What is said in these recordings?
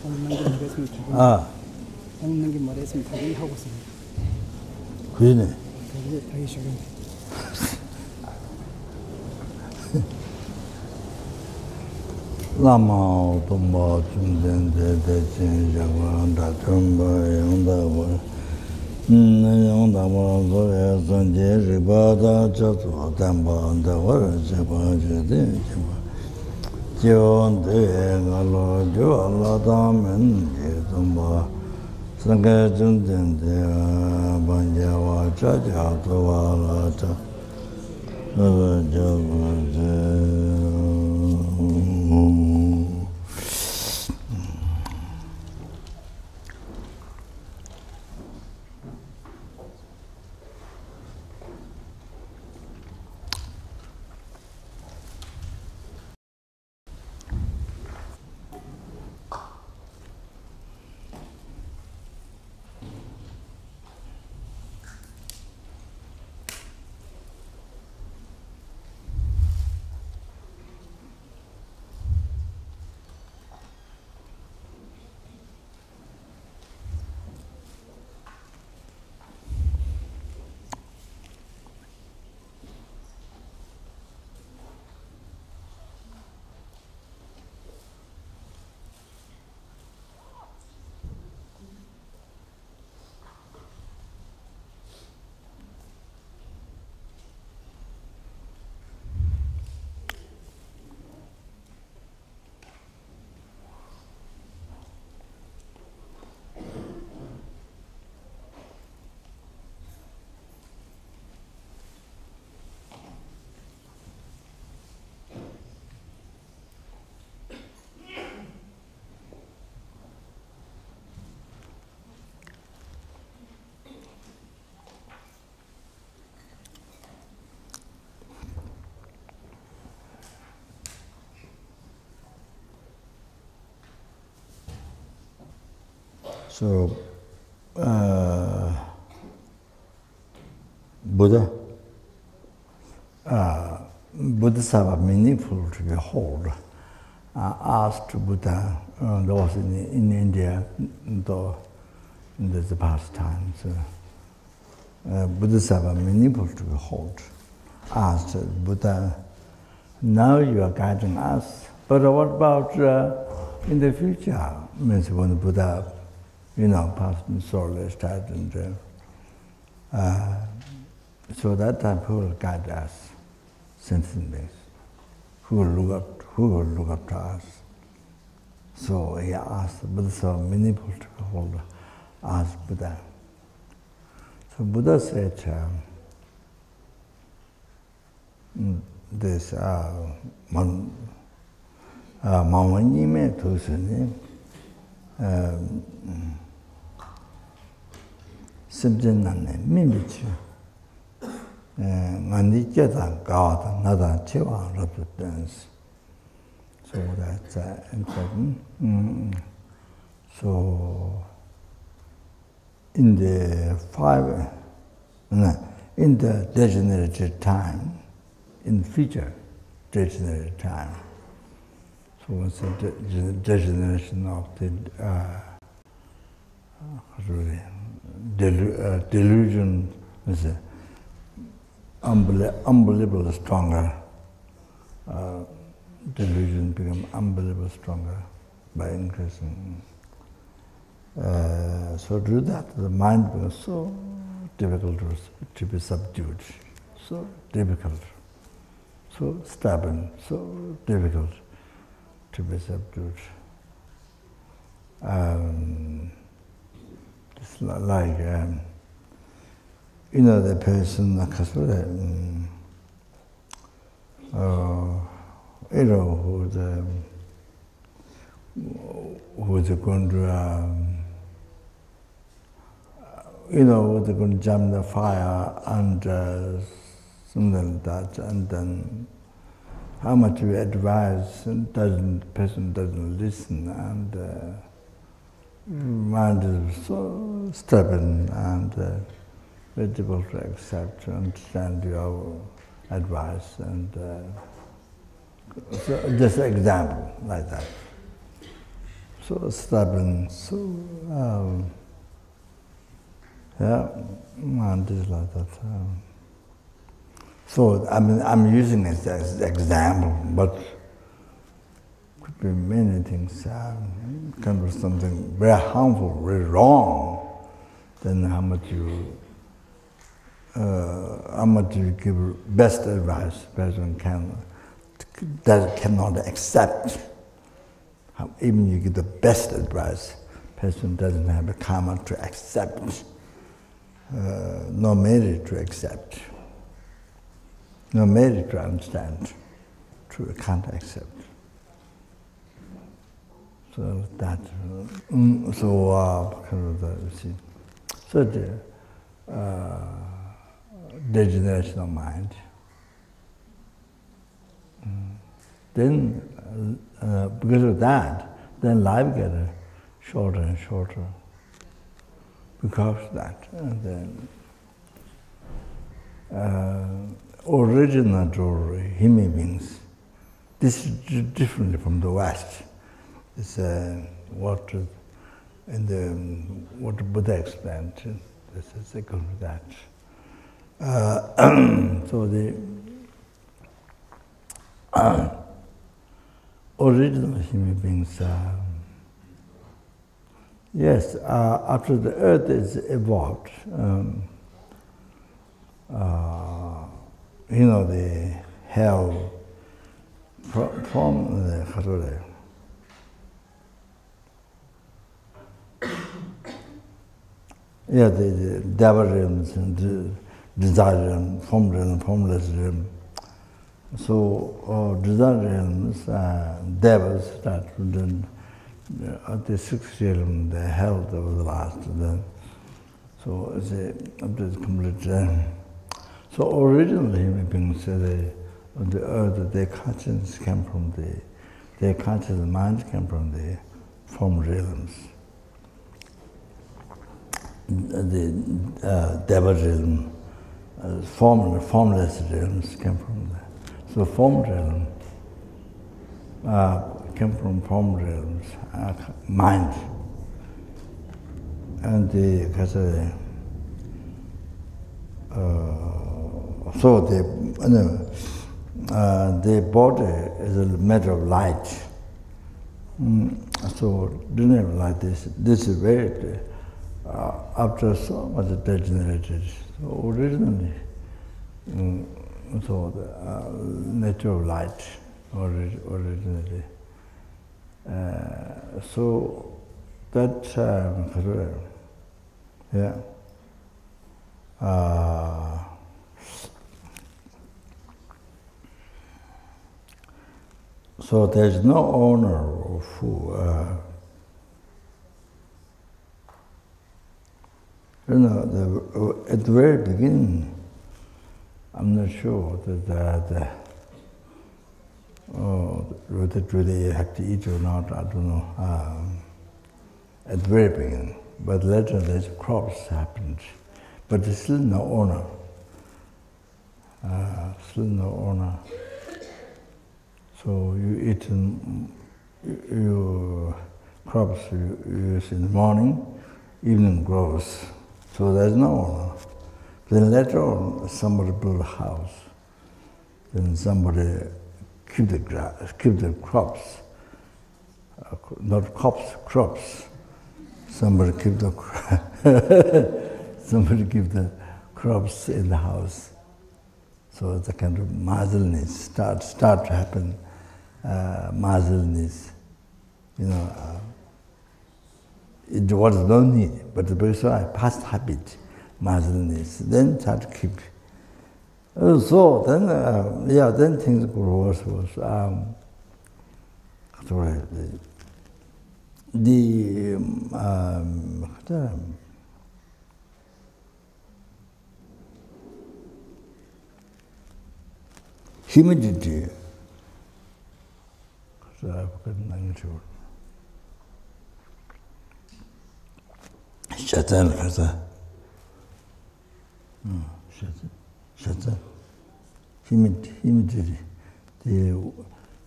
먹는 게 뭐랬으면 당연히 먹는 게 뭐랬으면 당연히 하고서 그러네. 그게 하기 싫은데 라마 동바 중된데 대신 자원다 좀바 영다고 영다고 소에 선제 리바다 저도 담바다 월제바제데 지원데 갈로 저 알라다면 제동바 상가 중된데 반자와 자자도 와라자 So, bodhisattva meaningful to behold. Asked Buddha, there was in India, though in the past times, bodhisattva meaningful to behold. Asked Buddha, now you are guiding us, but what about in the future? Means when Buddha, passed and soulless died, and so that time who will guide us, sentient beings, who will look up to us. So he asked Buddha, so meaningful to behold, asked Buddha. So Buddha said, this Mawanime Tusuni, sentient mimichu, Mandiketa God, another Chiva represents. So that's important. So in the in the degenerated time, in future degenerated time, so it's a degeneration of the delusion is unbelievably stronger. Delusion become unbelievably stronger by increasing. So to do that, the mind becomes so difficult to be subdued, so difficult, so stubborn, so difficult to be subdued. It's like, the person, who's going to, going to jump the fire and something like that, and then how much we advise, person doesn't listen, and mind is so stubborn and very difficult to accept, to understand your advice, and so just an example like that. so stubborn, so yeah, and this like that. So I'm using it as an example, but could be many things. Can be something very harmful, very wrong. Then how much you give best advice, person cannot accept. Even you give the best advice, person doesn't have the karma to accept, no merit to accept, no merit to understand, can't accept. So that, so the degeneration of mind. Then, because of that, then life gets shorter and shorter. Because of that, and then original human beings. This is different from the West. It's what Buddha explained. This is equal to that. So the original human beings, yes, after the earth is evolved, the hell from the the devil realms and the desire realm, form realm, formless realm. So desire realms, devils start then at the sixth realm, the hell that was the last. Then, so it's up to the complete. So originally human beings, on the earth, their consciousness came from their conscious mind came from the form realms. The devil realm, formless realms came from there. So form realm came from form realms, mind, and the body is a matter of light. So didn't have like this. This is very after so much degenerated. So originally, so the nature of light originally. So that yeah. So there's no owner who, at the very beginning, I'm not sure that whether you have to eat or not, I don't know, at the very beginning. But later there's crops happened, but there's still no owner. Still no owner. So you eat your crops you use in the morning, evening grows. So there's no owner. Then later on, somebody built a house. Then somebody keep the crops, not crops. Somebody keep the crops in the house. So the kind of mazelnis start to happen. Mazelnis, it was no need, but because I past habit, mazelnis, then start to keep. So then, then things grew worse. Humidity. So I've forgotten the word. Shatan, Shatan. Humidity. The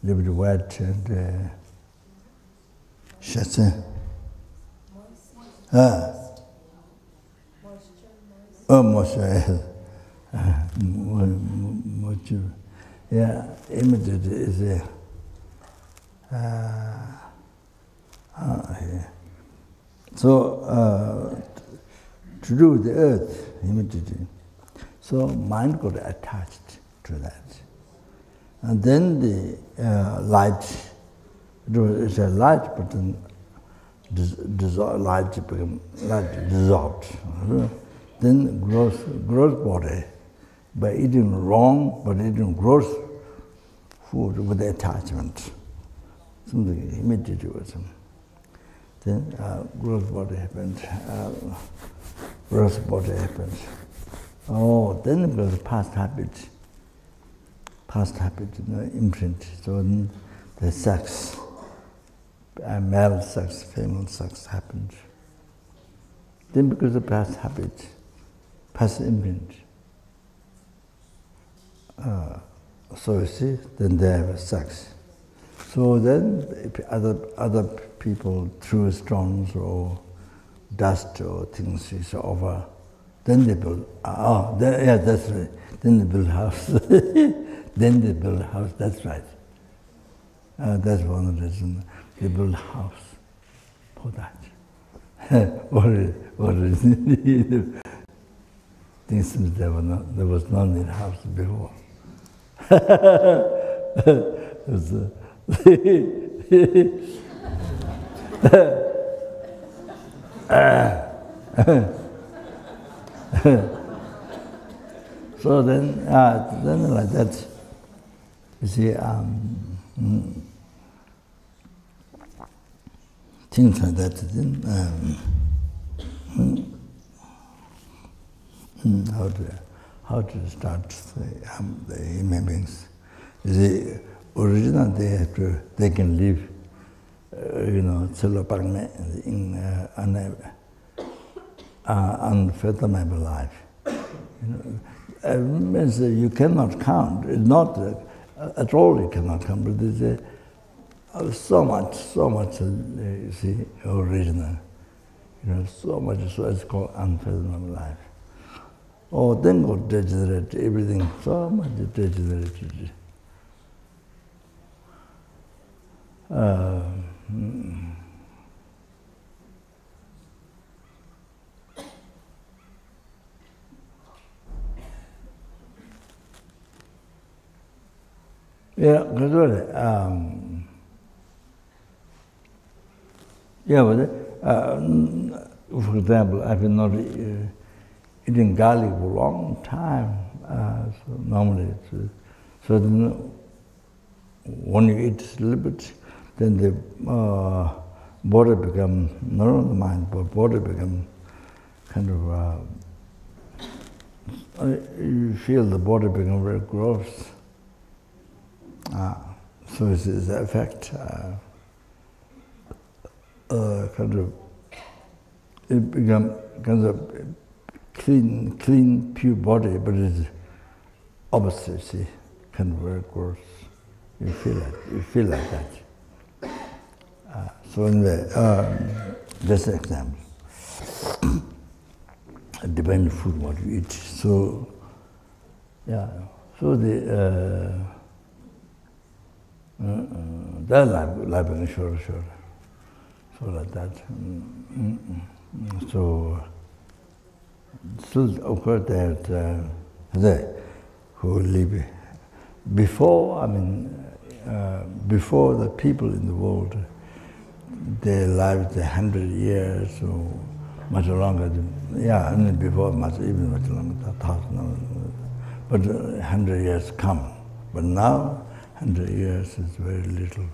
little bit wet and Shetsen. Oh, moisture. Moisture. Yeah, immediate is a. Yeah. So, to do with the earth, immediately. So, mind got attached to that. And then the light, it's a light, but then light dissolved. Then gross body, by eating wrong, but eating gross food with attachment. Something immediately was. Then gross body happened, gross body happened. Oh, then it was past habit, imprint. So then the sex, male sex, female sex happened. Then because of past habit, past imprint, so you see, then they have sex. So then if other people threw stones or dust or things is over, then they build, that's right. Then they build house. Then they build house, that's right. That's one of the reasons. They build house for that. What is things there was no need house before. So then like that, you see, things like that. Then how to start the human beings? You see, originally they can live, unfathomable life. Means you cannot count. It's not at all you cannot count, but there's so much. You see, original. So much. So it's called unfathomable life. Oh, then got degenerate. Everything so much degenerated. Yeah, gradually. For example, I've been not eating garlic for a long time. So normally, so then when you eat a little bit, then the body become, not only the mind, but body become kind of, you feel the body become very gross. So it's the effect, kind of, it become kind of clean, pure body, but it's opposite, see, kind of very gross. You feel like that. So anyway, just an example. It depends on food what you eat. So, yeah, so that life is sure. So like that. So still occur that they who live before. Before the people in the world, they lived 100 years or much longer. Yeah, and before even much longer, 1,000. But 100 years come. But now 100 years is very little.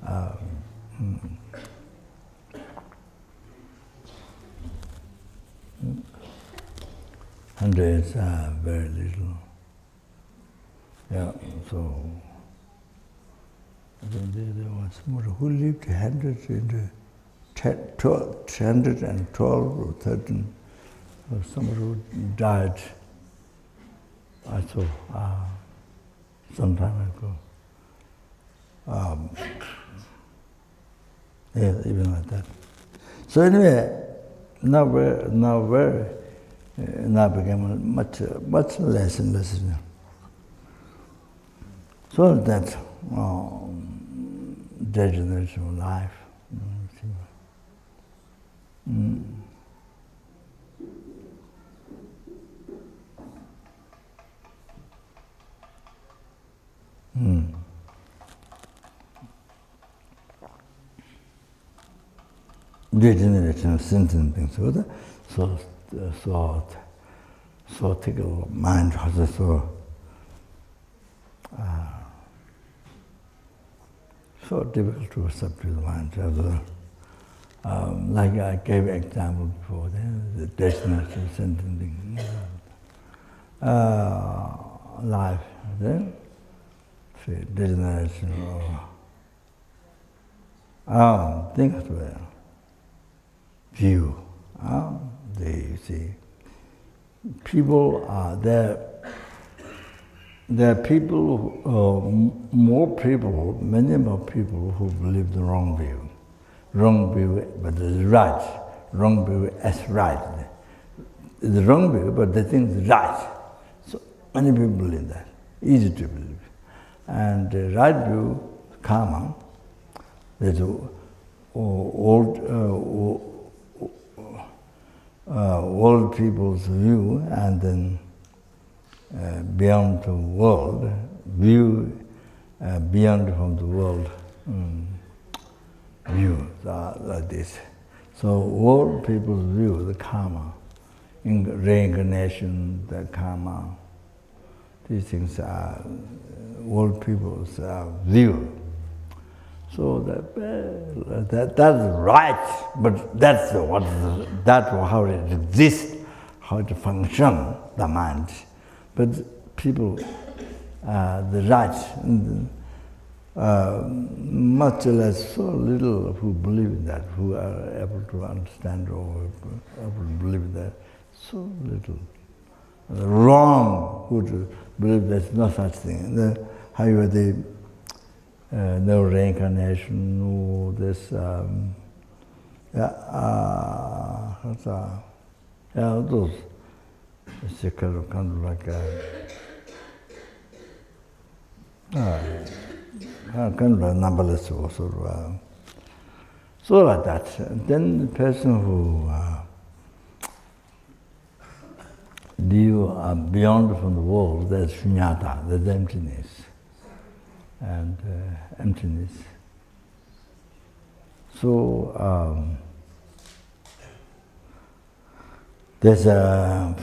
100 years very little. Yeah, so there was someone who lived 112 or 13, or someone who died, I saw some time ago. Yeah, even like that. So anyway, now became much less and less. So that degeneration of life. Degeneration of sentient things. So tickle mind was so difficult to subdue the mind. Like I gave example before, the degeneration of sentient things. Life, then degeneration of things were view. They see people are there. There are people, many more people who believe the wrong view. Wrong view, but it's right. Wrong view as right. It's the wrong view, but they think it's right. So many people believe that. Easy to believe. And the right view, karma, there's old people's view, and then beyond the world, view beyond from the world view, like this. So old people's view, the karma, in reincarnation, the karma, these things are old people's view. So that's right, but that's how it exists, how it functions, the mind. But people, the right, much less so little who believe in that, who are able to understand or able to believe in that, so little. The wrong who to believe there's no such thing. However, no reincarnation, no this, those, it's a kind of like kind of numberless also. So like that. And then the person who live beyond from the world, that's shunyata, that's emptiness. And emptiness. So there's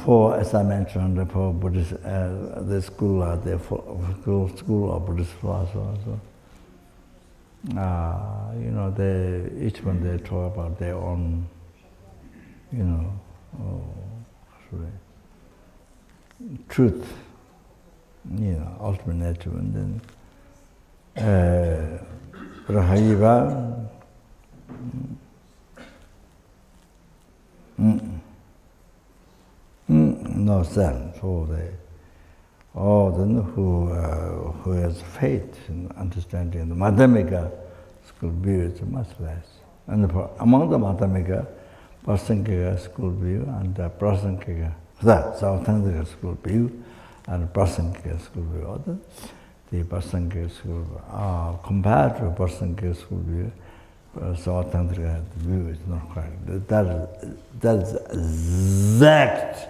four, as I mentioned, four Buddhist, the school are there, school of Buddhist philosophers. Each one they talk about their own, truth, ultimate nature, and then Rahayiva, no sense. So then who has faith and understanding the Madhyamika school view is much less. And among the Madhyamika, Prasankika school view and Prasankika, Sautandika school view and Prasankika school view. The Prasankika school compared to Prasankika school view, Sautandika view is not correct. That is exact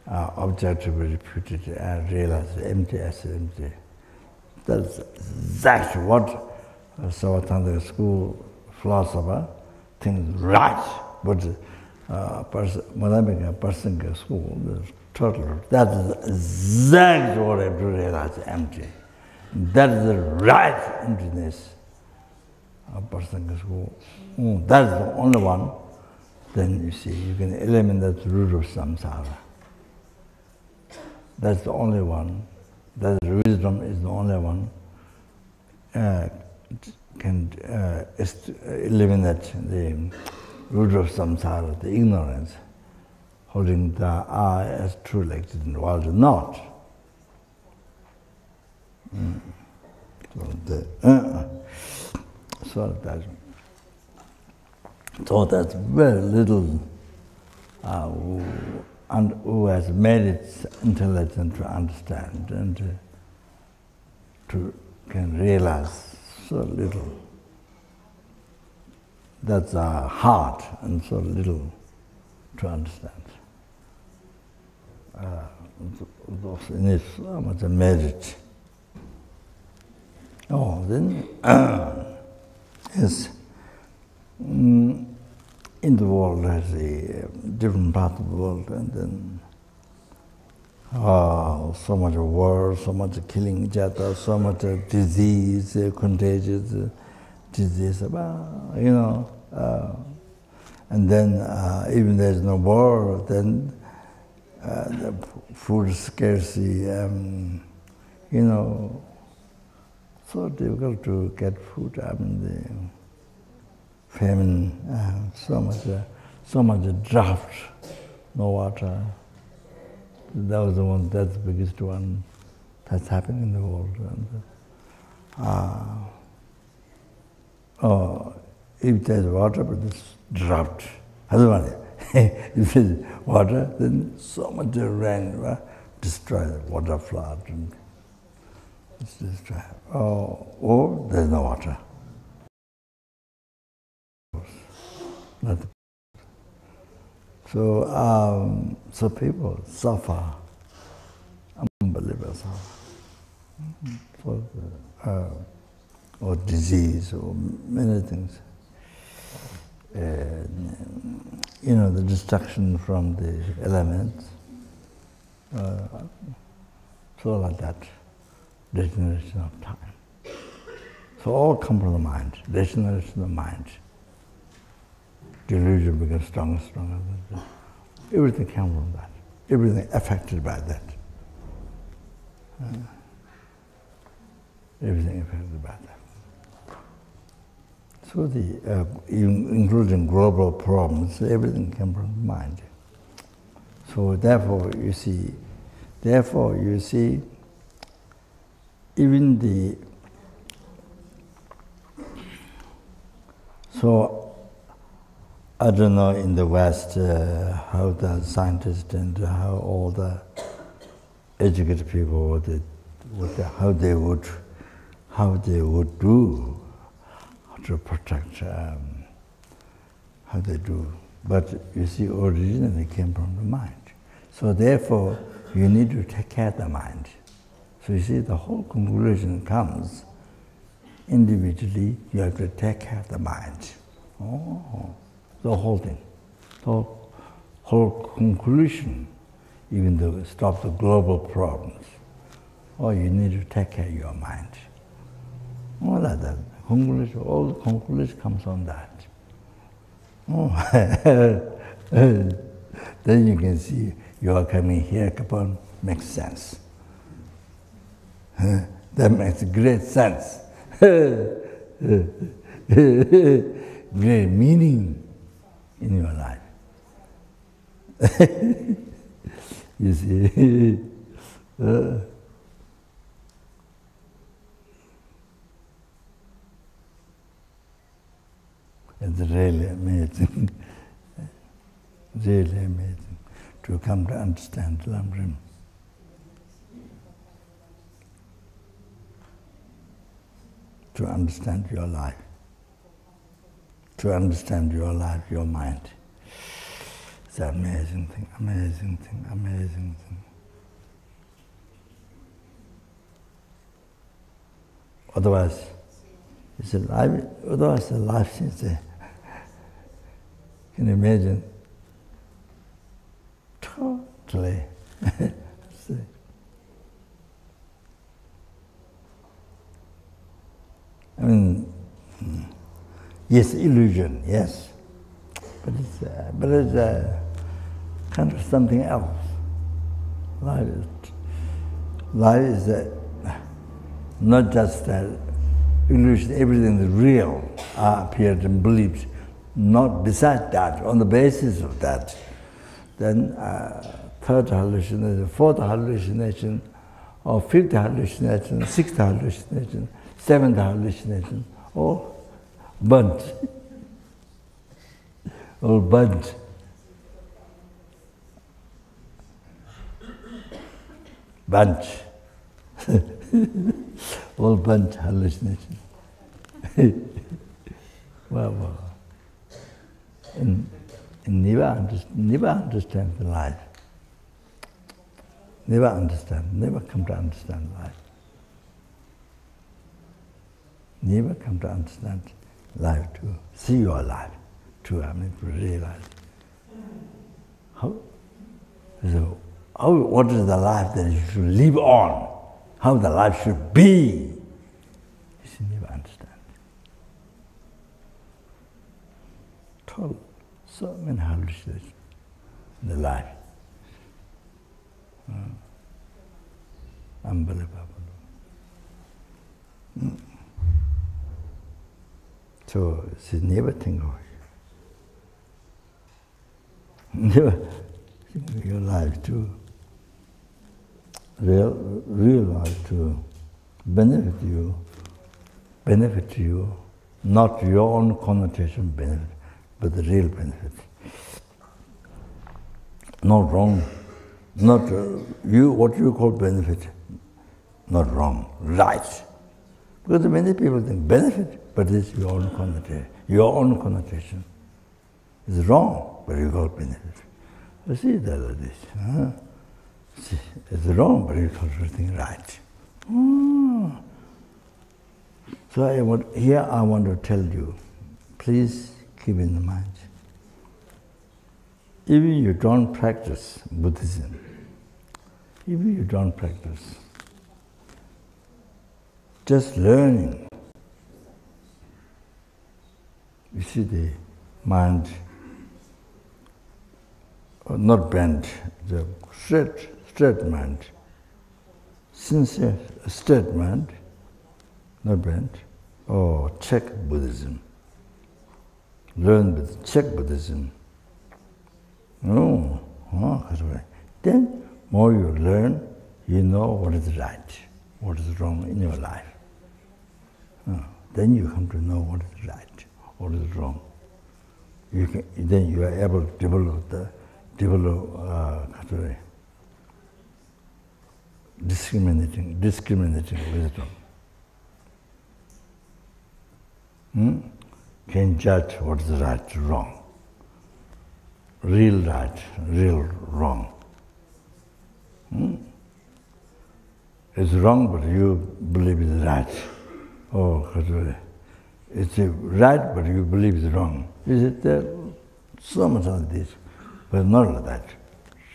objectively reputed and realized empty as empty. That's exactly what Savatandika school philosopher thinks right, but Madhyamika Prasankika school is total. That is exactly what I have to realize empty. That is the right emptiness of Prasankika school. That is the only one. Then you see, you can eliminate the root of samsara. That's the only one. That wisdom is the only one can eliminate the root of samsara, the ignorance, holding the I as truly existent while not. So that. So that's very little who has made it intelligent to understand and can realize so little. That's hard and so little to understand. Those need so much merit. Oh, then yes, in the world there's a different part of the world, and then so much war, so much killing each other, so much disease, contagious disease, and then even there's no war, then the food scarcity, so difficult to get food. The famine, so much drought, no water. That's the biggest one that's happening in the world. And, if there's water, but it's drought. Otherwise, if there's water, then so much rain destroy the water flood and it's destroy. Or there's no water. So people suffer, unbelievable suffer, or disease, or many things. The destruction from the elements, so like that, degeneration of time. So all come from the mind, degeneration of the mind. Delusion becomes stronger and stronger. Everything comes from that. Everything affected by that. Everything affected by that. So including global problems, everything comes from the mind. So therefore you see, even I don't know in the West how the scientists and how all the educated people how they would do to protect how they do. But you see, originally came from the mind. So therefore, you need to take care of the mind. So you see, the whole conclusion comes individually. You have to take care of the mind. The whole thing, the whole conclusion, even though it stops the global problems. You need to take care of your mind. All like that. Conclusion, all the conclusion comes on that. Then you can see you are coming here, Kopan, makes sense. That makes great sense. Great meaning in your life. You see, it's really amazing, really amazing to come to understand Lamrim. To understand your life. To understand your life, your mind. It's an amazing thing, amazing thing, amazing thing. Otherwise, it's a life, otherwise the life seems to, can you imagine? Totally. I mean, yes, illusion, yes, but it's kind of something else. Life is not just that illusion. Everything is real, appeared and believed. Not beside that, on the basis of that, then third hallucination, fourth hallucination, or fifth hallucination, sixth hallucination, seventh hallucination, all burnt. all bunch. Bunch. All bunch hallucination. Well. And never understand the life. Never come to understand life. Never come to understand life to see your life, to realize. What is the life that you should live on? How the life should be? You should never understand. Total, so many hallucinations in the life. Unbelievable. So, never think of it. Never think of your life to real life to benefit you, not your own connotation benefit, but the real benefit. Not wrong, not what you call benefit, not wrong, right. Because many people think benefit, but it's your own connotation. Your own connotation is wrong, but you call benefit. You see that like this. Huh? See, it's wrong, but you call everything right. So I want to tell you, please keep in mind, even you don't practice Buddhism, even you don't practice, just learning, you see the mind, not bent, the straight mind, sincere, straight mind, not bent, check Buddhism. Learn, check Buddhism. Then, more you learn, you know what is right, what is wrong in your life. Then you come to know what is right, what is wrong. Then you are able to develop discriminating wisdom. Can judge what is right, wrong. Real right, real wrong. It's wrong, but you believe it's right. It's right, but you believe it's wrong. Is it there? So much of this, but not like that.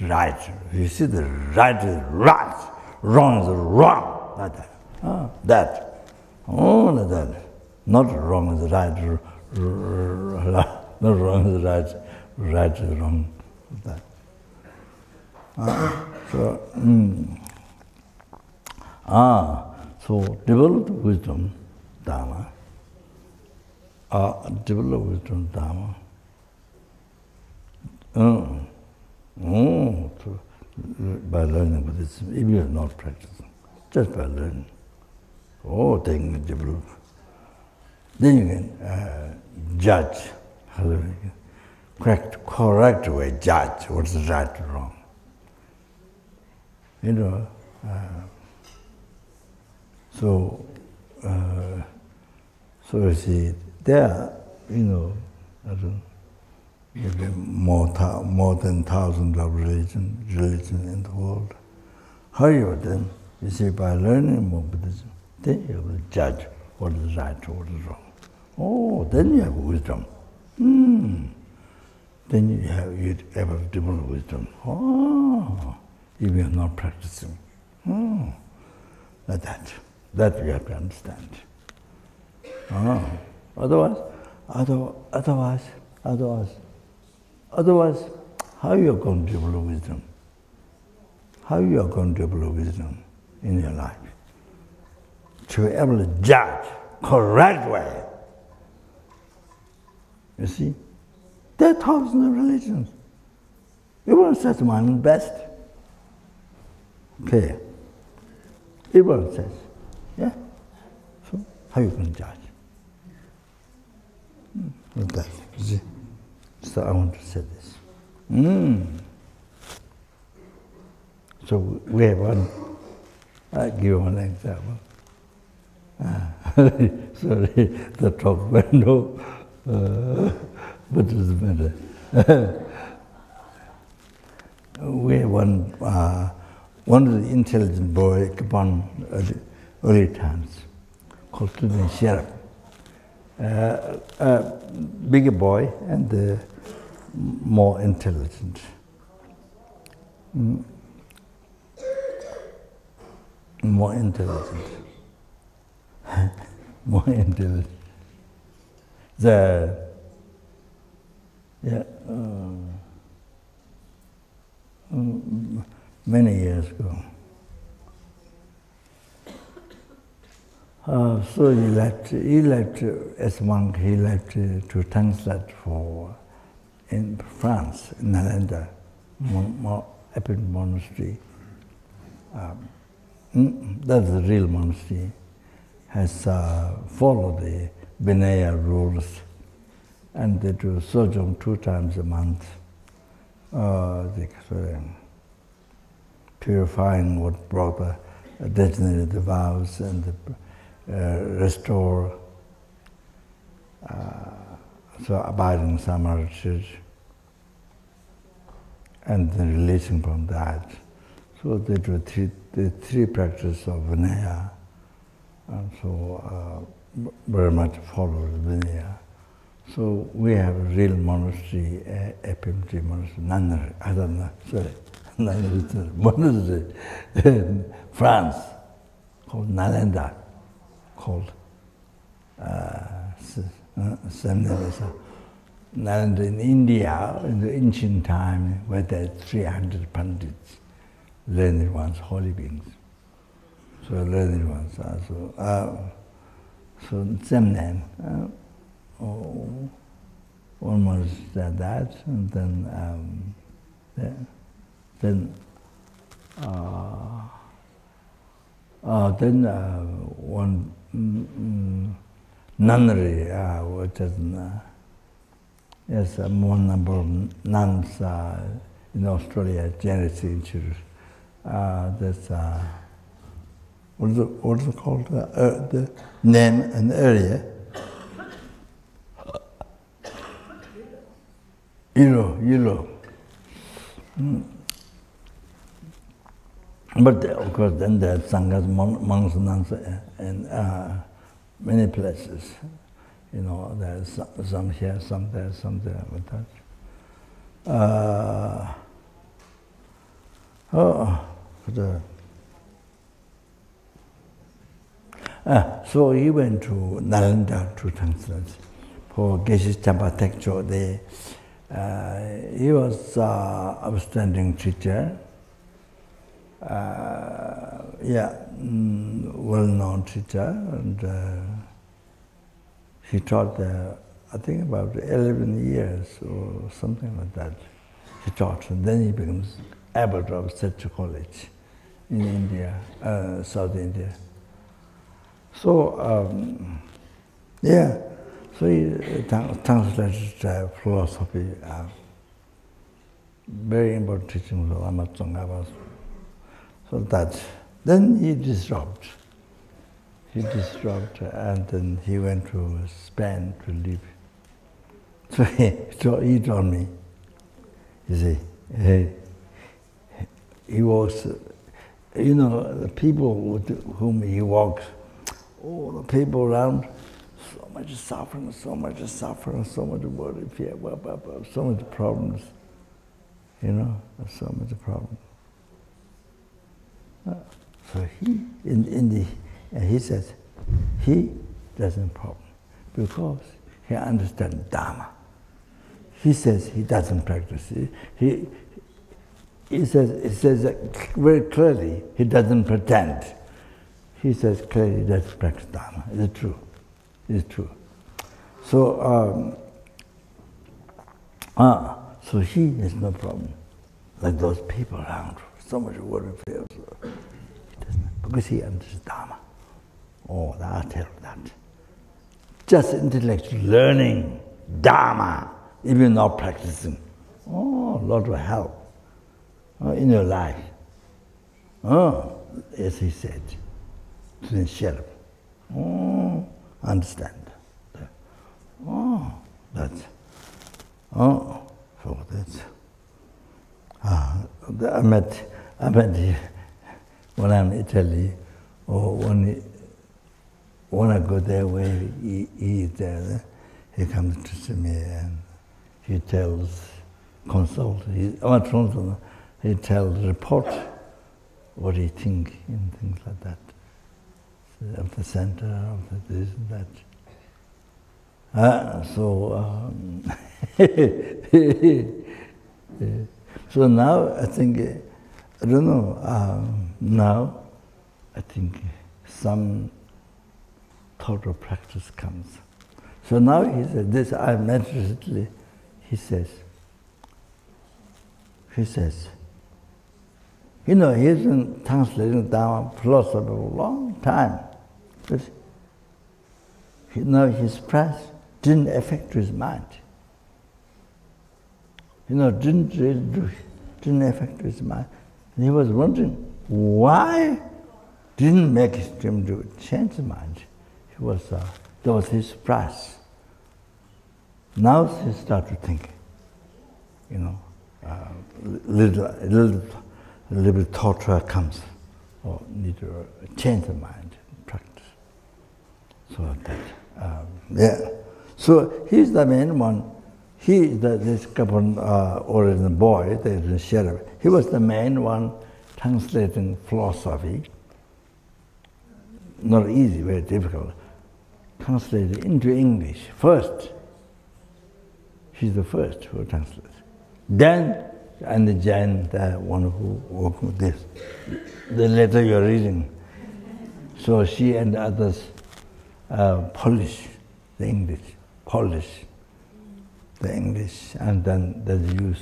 Right. You see, the right is right, wrong is wrong, like that. That. Like that. Not wrong is right, not wrong is right, right is wrong. That. So develop wisdom, Dharma. Develop wisdom, Dharma. By learning Buddhism, if you are not practicing, just by learning. Then you develop. Then you can judge, correct way judge what's right or wrong. So you see, there, maybe more than thousands of religions in the world. However, then, you see, by learning more Buddhism, then you will judge what is right, what is wrong. Then you have wisdom. Then you have developed wisdom. If you are not practicing. Like that. That you have to understand. Otherwise, how you are going to develop wisdom? How you are going to develop wisdom in your life? To be able to judge correct way. You see? There are thousands of religions. Everyone says mine is best. Okay. Everyone says. Yeah? So, how you can judge? Like that, you see? So I want to say this. So we have one, I give one example. Sorry, the talk went no, but it doesn't matter. We have one of the intelligent boy, Kopan, early times, called student Sheriff. Bigger boy and more intelligent. More intelligent. More intelligent. Many years ago. So he left as monk, he left to translate in France, in Nalanda, epic monastery. That's the real monastery. Has followed the Vinaya rules, and they do sojourn 2 times a month, purifying what brought the designated vows and restore, so abiding samsara, and then releasing from that. So they do three practices of Vinaya, and so very much follow Vinaya. So we have a real monastery, FMT monastery, monastery in France, called Nalanda, called Nalanda in India, in the ancient time, where there are 300 pandits, learned ones, holy beings. So learned ones also. So same name. One was that, and then one nunnery, which is yes, more number of nuns in Australia, Genesis Institute. That's what's it called? The name and area. Euro. But of course, then there are sanghas, monks, nuns, in many places. You know, there's some here, some there, some there. So he went to Nalanda to translate for Geshe Champa Tekcho. He was upstanding teacher, well-known teacher, and he taught I think about 11 years or something like that. He taught, and then he becomes abbot of Setcha College in India, South India. So, so he translated philosophy, very important teachings of Lama Tsongkhapa. So that, then he disrupted. And then he went to Spain to live. So he told me, you see, he was, the people with whom he walks, all the people around, so much suffering, so much worry, fear, so much problems, so much problems. So he says, he doesn't problem because he understands Dharma. He says he doesn't practice. He says very clearly he doesn't pretend. He says clearly he doesn't practice Dharma. It's true. It's true. So so he has no problem. Like those people around, so much worry, fear. Because he understands Dharma. Oh, I'll tell that. Just intellectual learning Dharma even not practicing. Oh, a lot of help in your life. Oh, as he said, sincere. Oh, understand. Oh, that's. Oh, so that's. I met when I'm in Italy, or when I go there where he is there, he comes to see me and he tells, he tells, report what he thinks and things like that. Of the center, of the this and that. So now I think, I don't know, now I think some total practice comes. So now he said, this I met recently, he says, you know, he's been translating Dharma philosophy for a long time. But his practice didn't affect his mind. Didn't affect his mind. And he was wondering why didn't make him to change his mind. That was his practice. Now he started to think, a little bit torture comes, or need to change the mind, practice. So that, So he's the main one. This Kopan origin boy, the sheriff, he was the main one translating philosophy. Not easy, very difficult. Translated into English first. He's the first who translated. Then, and Jan, the one who worked with this, the letter you're reading. So she and others polish the English, and then they use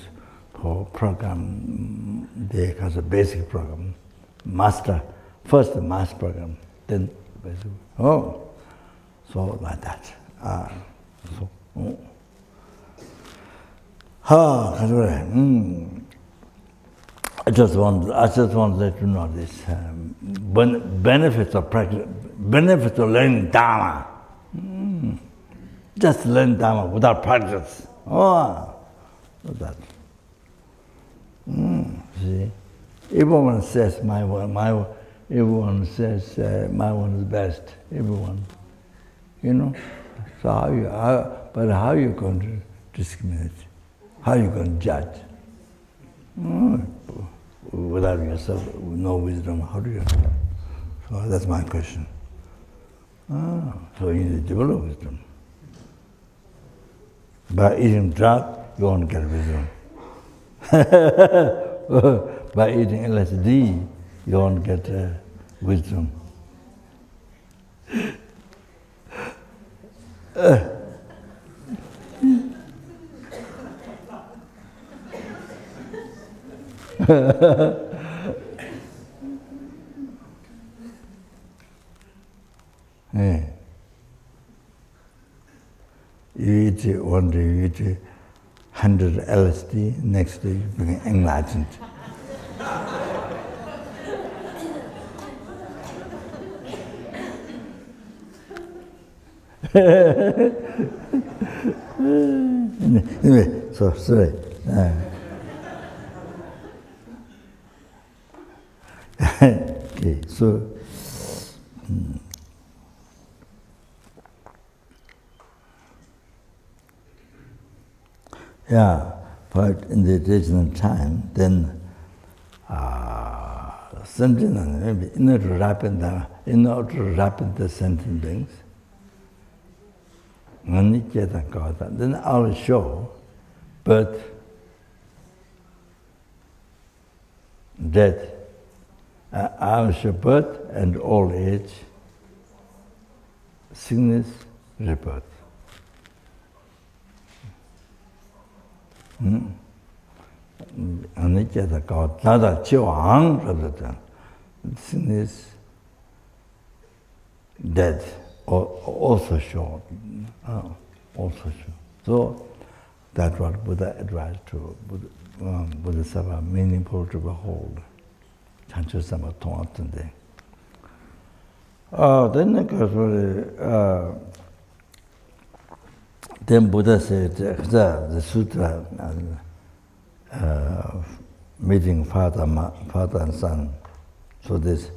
for program, they has a basic program, first the master program, then basic. Oh, so like that. I just want to let you know this benefits of practice, benefits of learning Dharma. Just learn Dharma without practice. Oh, that. See, everyone says my one. Everyone says my one is best. Everyone, So how are you going to discriminate? How are you going to judge? Without yourself, with no wisdom, how do you? So that's my question. So you need to develop wisdom. By eating drug, you won't get wisdom. By eating LSD, you won't get wisdom. Yeah. You eat one day, you eat 100 LSD, next day you become enlightened. Anyway, so sorry. Okay, so but in the original time, then sentient, maybe in order to ripen the sentient beings, then I will show birth, death, I will show birth and old age, sickness, rebirth. Anicca God, nada chiwang, sickness, death, also show. So That's what Buddha advised to bodhisattva, meaningful to behold. 장초삼아 통했던데. Then Buddha said, the sutra, meeting father and son. So this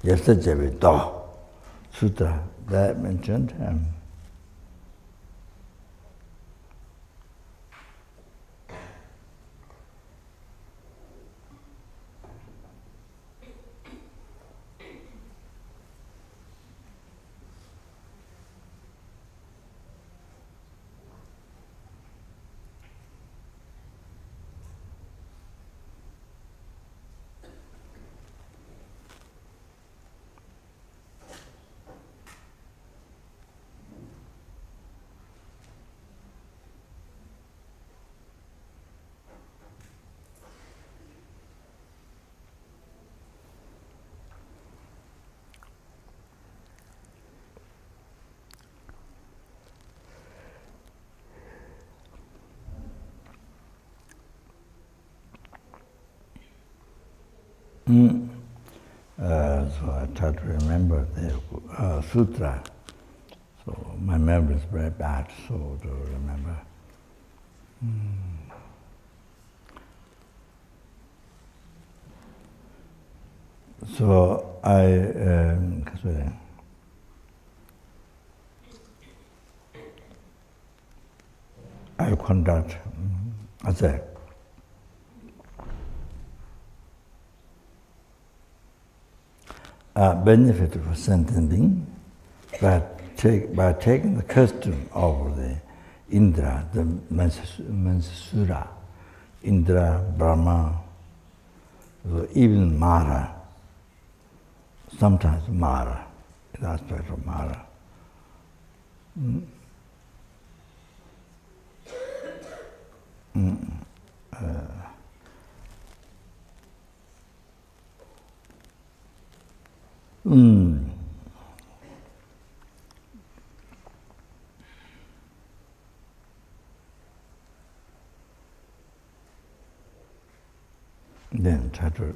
yesterday sutra that mentioned. So I try to remember the sutra. So my memory is very bad, so to remember. So I conduct as a benefit for sentient being by taking the custom of the Indra, the Mansura, Indra, Brahma, so even Mara, sometimes Mara, the aspect of Mara. Then try to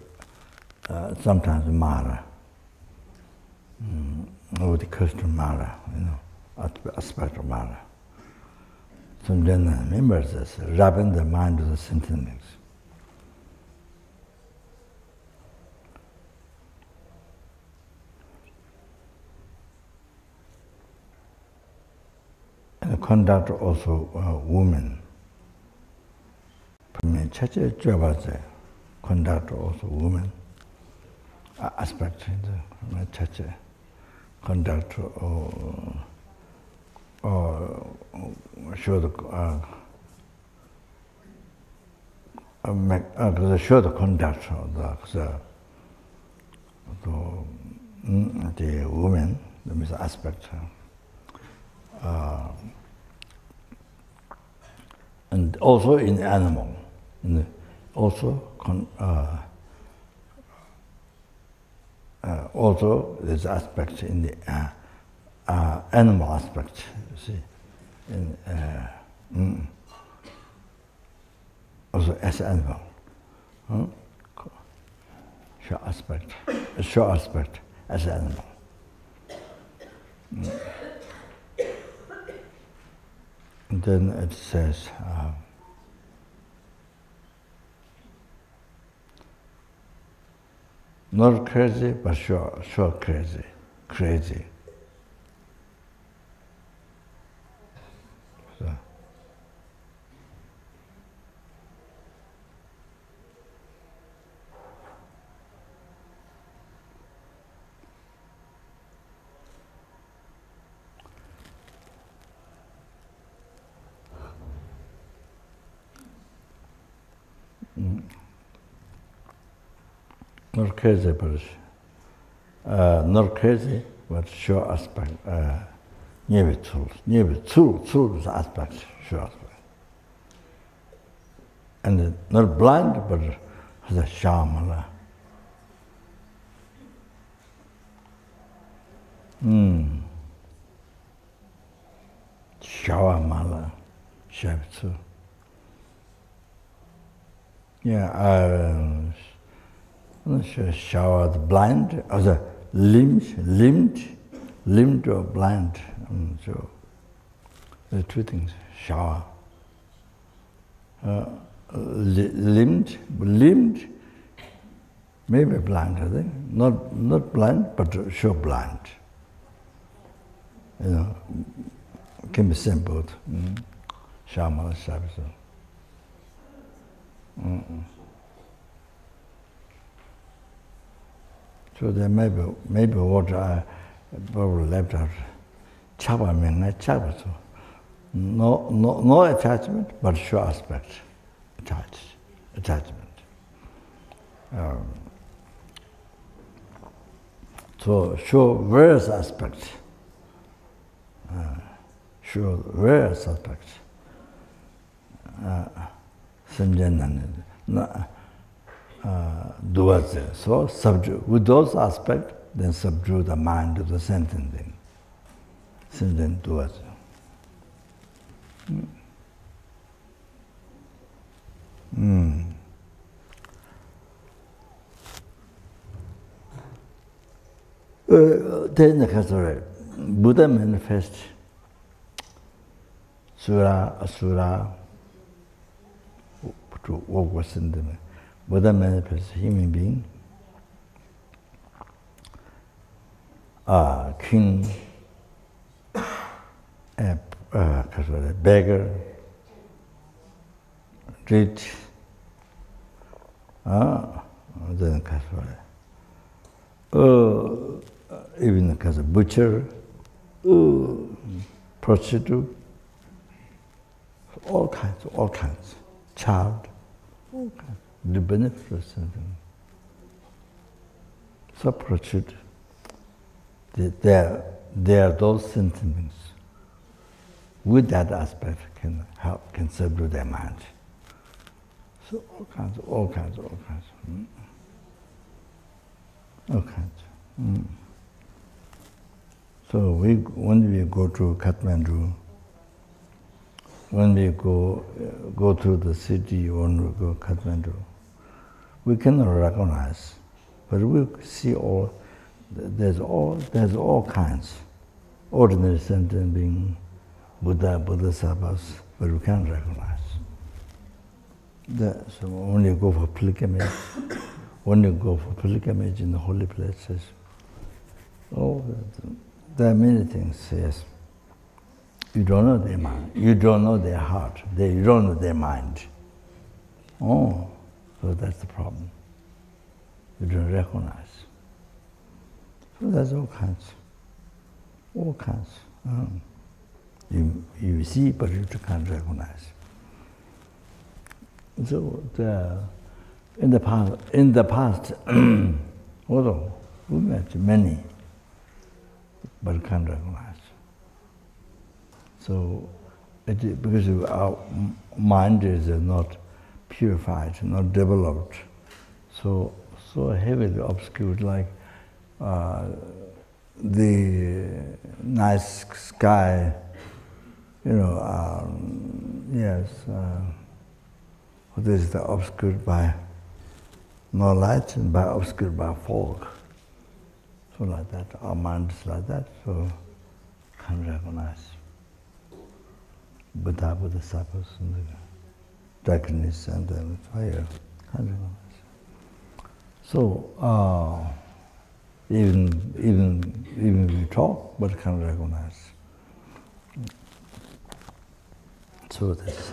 sometimes Mara, with the custom Mara, aspect of Mara. So then remember this, rubbing the mind of the sentient beings. And conduct also women. Conduct also women aspect in the church. Conduct or show the show the conduct of the women, the aspect. And also in animal, also there's aspect in the animal aspect. You see, also as animal, show aspect as animal. And then it says, not crazy, but sure crazy. So. Not crazy, but sure aspect. True aspect, sure aspect. And not blind, but has a shamala. Shawamala, Shabtu. Yeah, I'm not sure, showered blind, or the limbed or blind. I'm not sure. The two things, shower. Limbed, maybe blind, I think. Not blind, but sure blind. You know, can be simple. Shama, Shabasa. So there maybe what I probably left out. Chaba means chaba. No attachment, but sure aspect. Attachment. So show various aspects. Sentient and duas. So subdue with those aspects, then subdue the mind to the sentient thing. Sentient duas. Then the Buddha manifest Sura, Asura, to what was in the Buddha manifest human being, king, beggar, rich, then even as a butcher, prostitute, all kinds, child, all kinds, the benefits of them. So prostitute, they are those sentiments. With that aspect can subdue their mind. So all kinds. So when we go to Kathmandu, when we go to the city, when we go to Kathmandu, we cannot recognize, but we see there's all kinds. Ordinary sentient being, Buddha, bodhisattvas, but we can't recognize. So when you go for pilgrimage, in the holy places, there are many things, yes. You don't know their mind. You don't know their heart. You don't know their mind. So that's the problem. You don't recognize. So there's all kinds. You see, but you can't recognize. So in the past, although we met many, but can't recognize. So, because our mind is not purified, not developed, so heavily obscured, like the nice sky, what is the obscured by no light and obscured by fog. So like that, our mind is like that, so can't recognize. Buddha, bodhisattvas, and the darkness and the fire, can't recognize. So even we talk, but can't recognize. So that's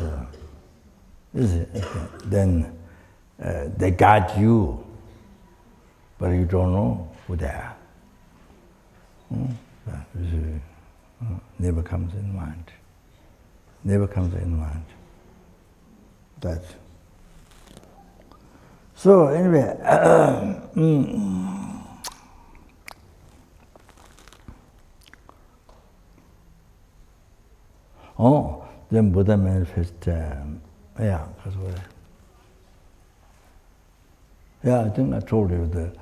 then they guide you, but you don't know who they are. Never comes in mind. That. So anyway, then Buddha manifest. That's what. I think I told you the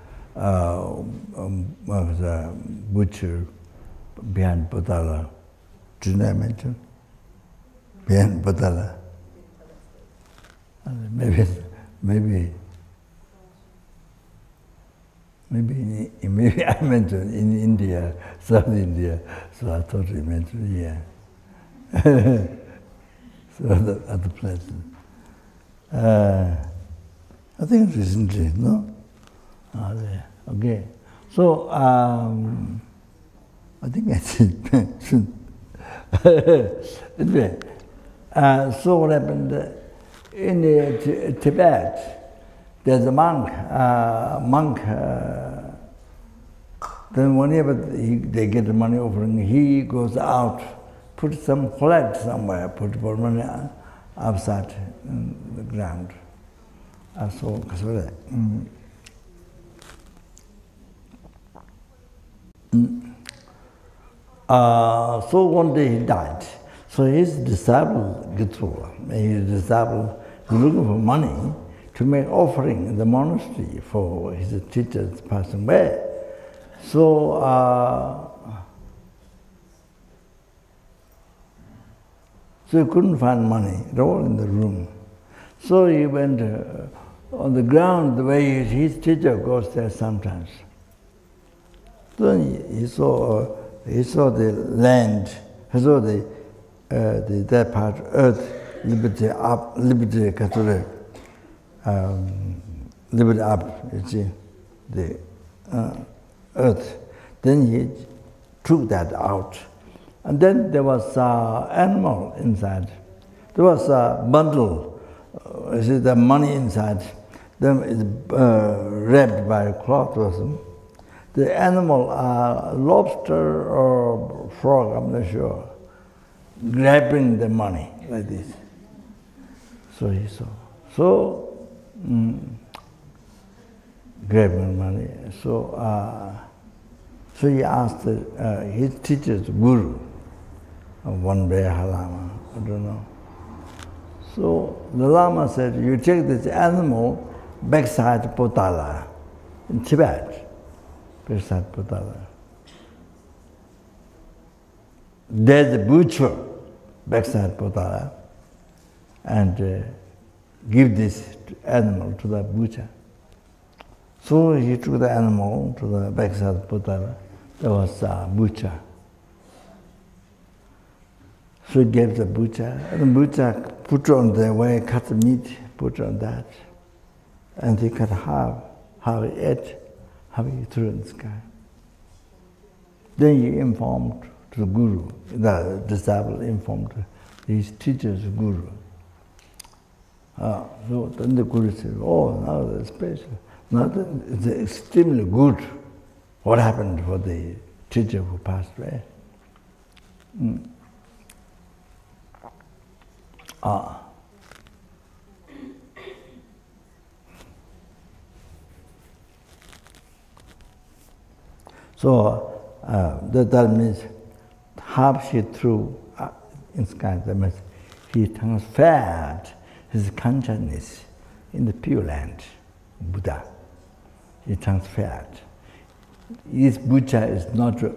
butcher behind Patala. Didn't I mention? Behind Patala. maybe I mentioned in India, South India, so I thought he mentioned here. So other places. I think recently, no? Okay. So, I think I should. Anyway, so what happened in Tibet, there's a monk, then whenever they get the money offering, he goes out, put some flag somewhere, put money outside the ground. So one day he died. So his disciple, his disciple is looking for money to make offering in the monastery for his teachers passing away. So he couldn't find money at all in the room. So he went on the ground the way his teacher goes there sometimes. Then he saw the land, he saw that part, earth, liberty up, liberty Catholic, liberty up, you see, the earth. Then he took that out. And then there was an animal inside. There was a bundle, you see, the money inside. Then it's wrapped by a cloth or something. The animal, lobster or frog, I'm not sure, grabbing the money like this. So he saw. So, grabbing money. So he asked his teacher's guru, one day Lama, I don't know. So the Lama said, you take this animal backside Potala in Tibet. Backside Potala. There's a butcher backside Potala, and give this animal to the butcher. So he took the animal to the backside Potala. There was a butcher. So he gave the butcher, and the butcher put on the way, cut the meat, put on that, and he cut half he ate, half he threw in the sky. Then he informed to the guru, the disciple informed his teacher's guru. So then the guru said, oh, now that's special. Now it's extremely good. What happened for the teacher who passed away? So that means half he threw in sky. That means he transferred his consciousness in the Pure Land, Buddha. He transferred. This butcher is not a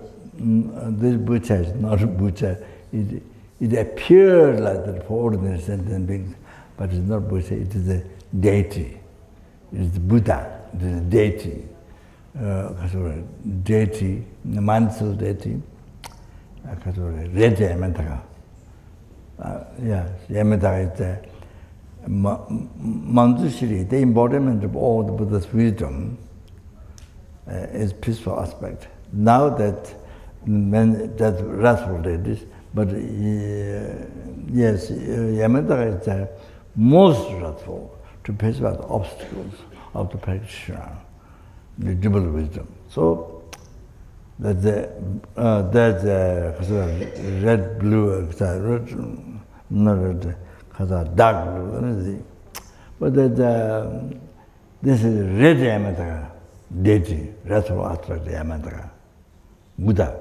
butcher. It appears like that for ordinary sentient beings, but it's not butcher. It is a deity. It is Buddha. It is a deity. Deity, mindful deity. Red Yamantaka. Yes, Yamantaka is Manjushri, the embodiment of all the Buddha's wisdom, is peaceful aspect. Now that wrathful deities, but yes, Yamantaka is the most wrathful to face about obstacles of the practitioner, the double wisdom. So that's red, blue, not red, dark blue. But this is red Yamantaka, deity, wrathful aspect Yamantaka, Buddha.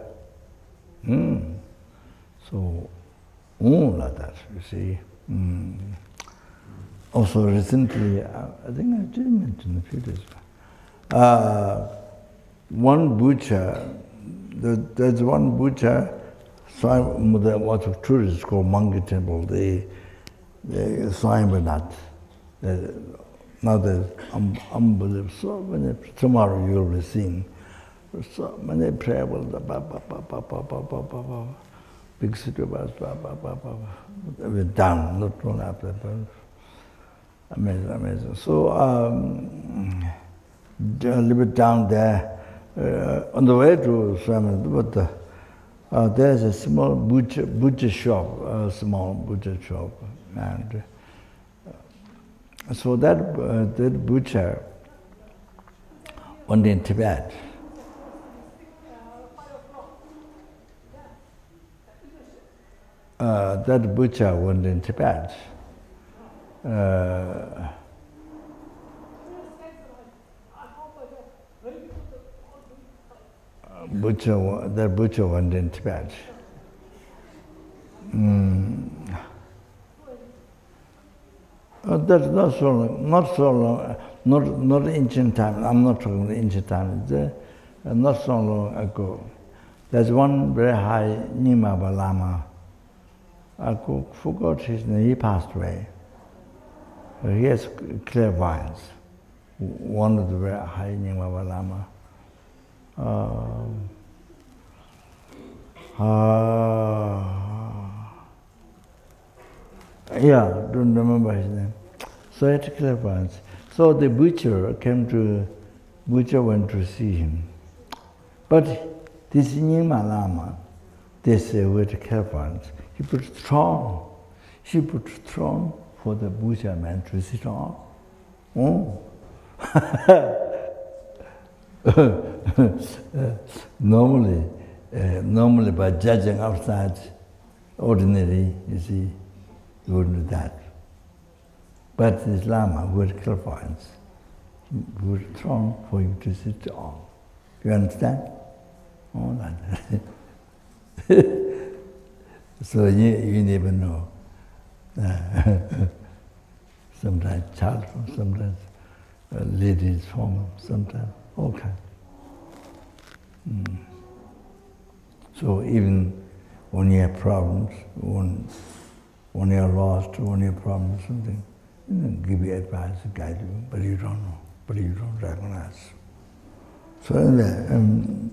So, like that, you see. Also recently, I think I did mention a few days ago, one butcher, there's one butcher, what of tourists called Monkey Temple, the Swami Nath, Now there's unbelievable, so many, tomorrow you'll be seeing so many prayers, big city bus, we're down, not one after, but amazing, amazing. So a little bit down there, on the way to Swami, but there's a small butcher shop, a small butcher shop, and so that butcher went in Tibet. That butcher went in Tibet. That butcher went in Tibet. That's not so long, not ancient time. I'm not talking ancient time. Not so long ago. There's one very high Nyingma Lama. I forgot his name. He passed away. He has clairvoyance. One of the very high Nyingma Lama. Yeah, don't remember his name. So he had clairvoyance. So the butcher went to see him. But this Nyingma Lama, they say with clairvoyance, he put throne for the butcher man to sit on. Oh. Normally by judging outside, ordinary, you see, you wouldn't do that. But this Lama with clairvoyance, would throne for you to sit on. You understand? Oh, that. So you never know. Sometimes child form, sometimes ladies form, sometimes all kinds. So even when you have problems, when you're lost, when you have problems, something, give you advice, guide you, but you don't know, but you don't recognize. So then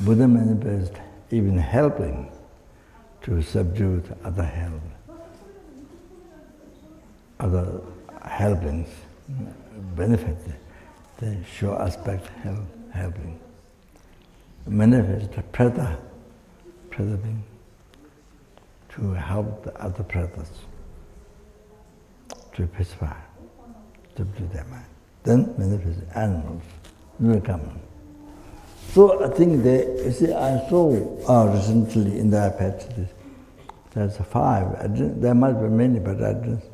Buddha manifest even helping to subdue the other helpings, benefit, the show aspect helping. Manifest preta being to help the other pretas to pacify, subdue their mind. Then manifest animals will come. So I think you see, I saw recently in the iPad, there's 5. There must be many, but I just.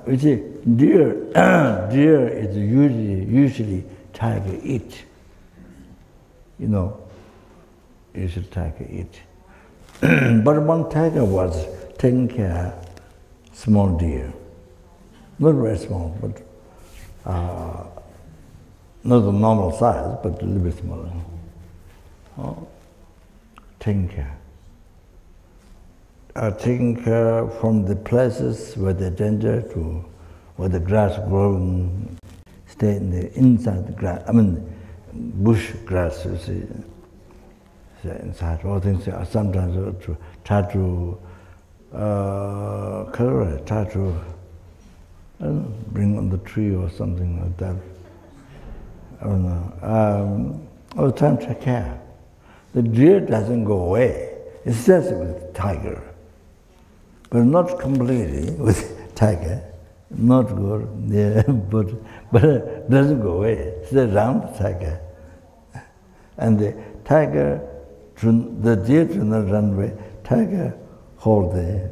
You see, deer is usually tiger eat. You know, usually tiger eat. But one tiger was taking care of small deer. Not very small, but not the normal size, but a little bit smaller. Taking care. Taking care from the places where the danger to where the grass growing, stay inside the grass. I mean, bush grass. You see, inside. All things. Sometimes to try to try to bring on the tree or something like that. I don't know. All the time, take care. The deer doesn't go away. It's just with tiger. But not completely with tiger, not good, yeah, but it doesn't go away. It's around the tiger. And the deer do not run away. Tiger hold the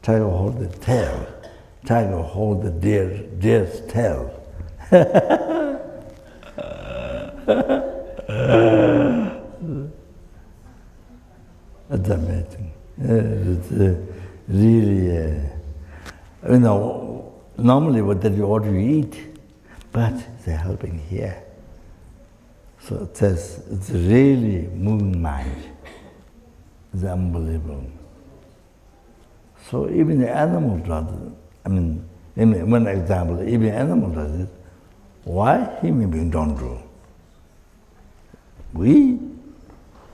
tail. Tiger hold the deer's tail. That's amazing. It's really, normally what you eat, but they're helping here. So it says, it's really moving mind. It's unbelievable. So even the animal does it. I mean, one example, even animal does it. Why human beings don't do?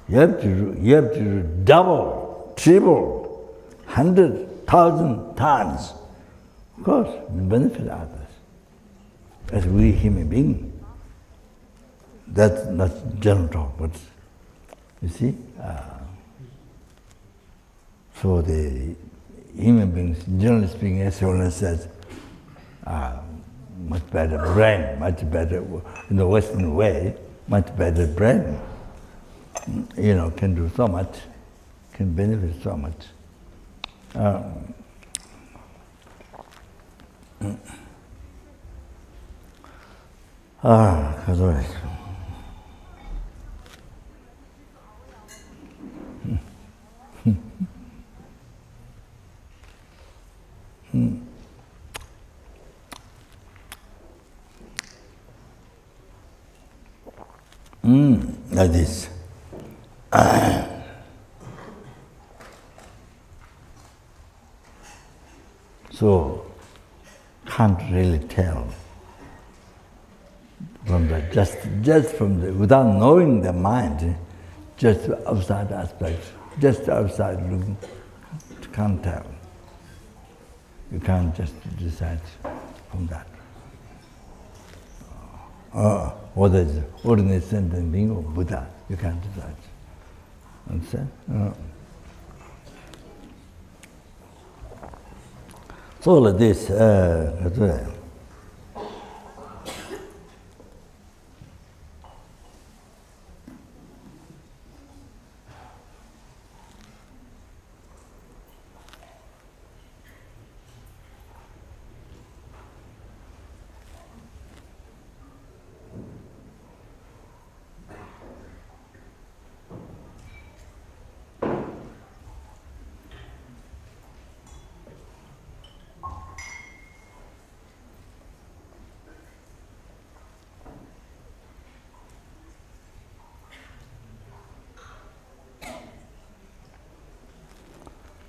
You have to do double, triple, 100,000 times. Of course, we benefit others. As we human beings. That's not general talk, but you see? So the human beings, generally speaking, as Roland says, much better brain, much better, in the Western way, much better brain. Can do so much, can benefit so much. 가져와야죠. Like this. So, can't really tell from the just from the without knowing the mind, just outside aspects, just outside looking, can't tell. You can't just decide from that. Whether it's ordinary sentient being or Buddha, you can't decide. Understand? So like this,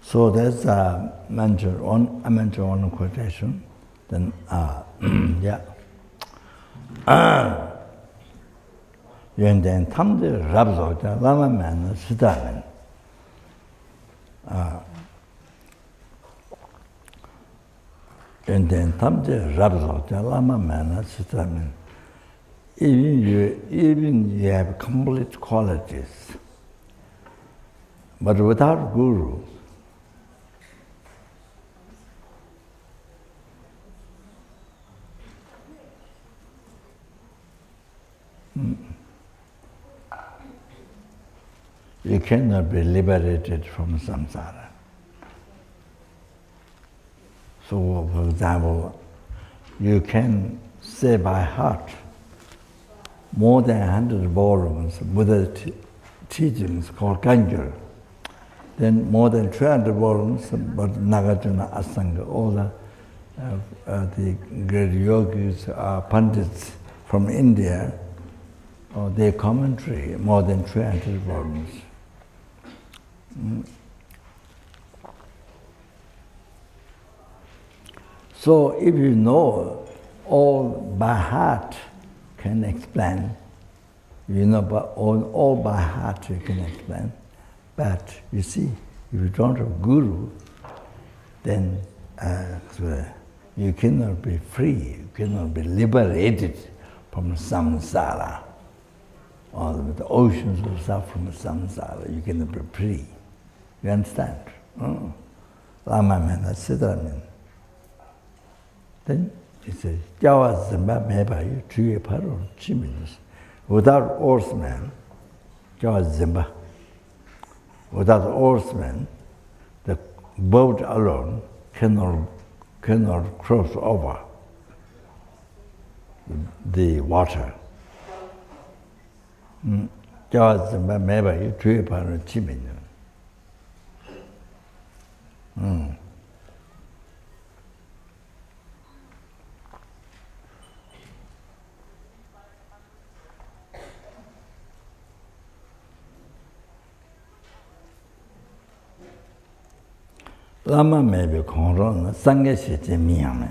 so there's I mentioned one quotation. Then yeah. 연된 탐들 랍소자 라마만 시다는 연된 탐들 랍소자 라마만 시다는 even you have complete qualities, but without guru, you cannot be liberated from samsara. So, for example, you can say by heart more than 100 volumes Buddha's teachings called Kangyur. Then more than 200 volumes about Nagarjuna Asanga, all the great yogis, pandits from India, their commentary, more than 300 volumes. So if you know all by heart can explain, all by heart you can explain, but you see, if you don't have guru, then you cannot be free, you cannot be liberated from samsara. Or the oceans of suffering from samsara, you cannot be free. You understand? Lama man, that's it. Then it says, Jawa Zimba Mebayu, Tuye Paro, Chiminis. Without oarsmen, Jawa Zimba. Without oarsmen, the boat alone cannot cross over the water. Jawa Zimba Mebayu, Tuye Paro, Chiminis. Lama may be Konron, Sangha Shite Miyame.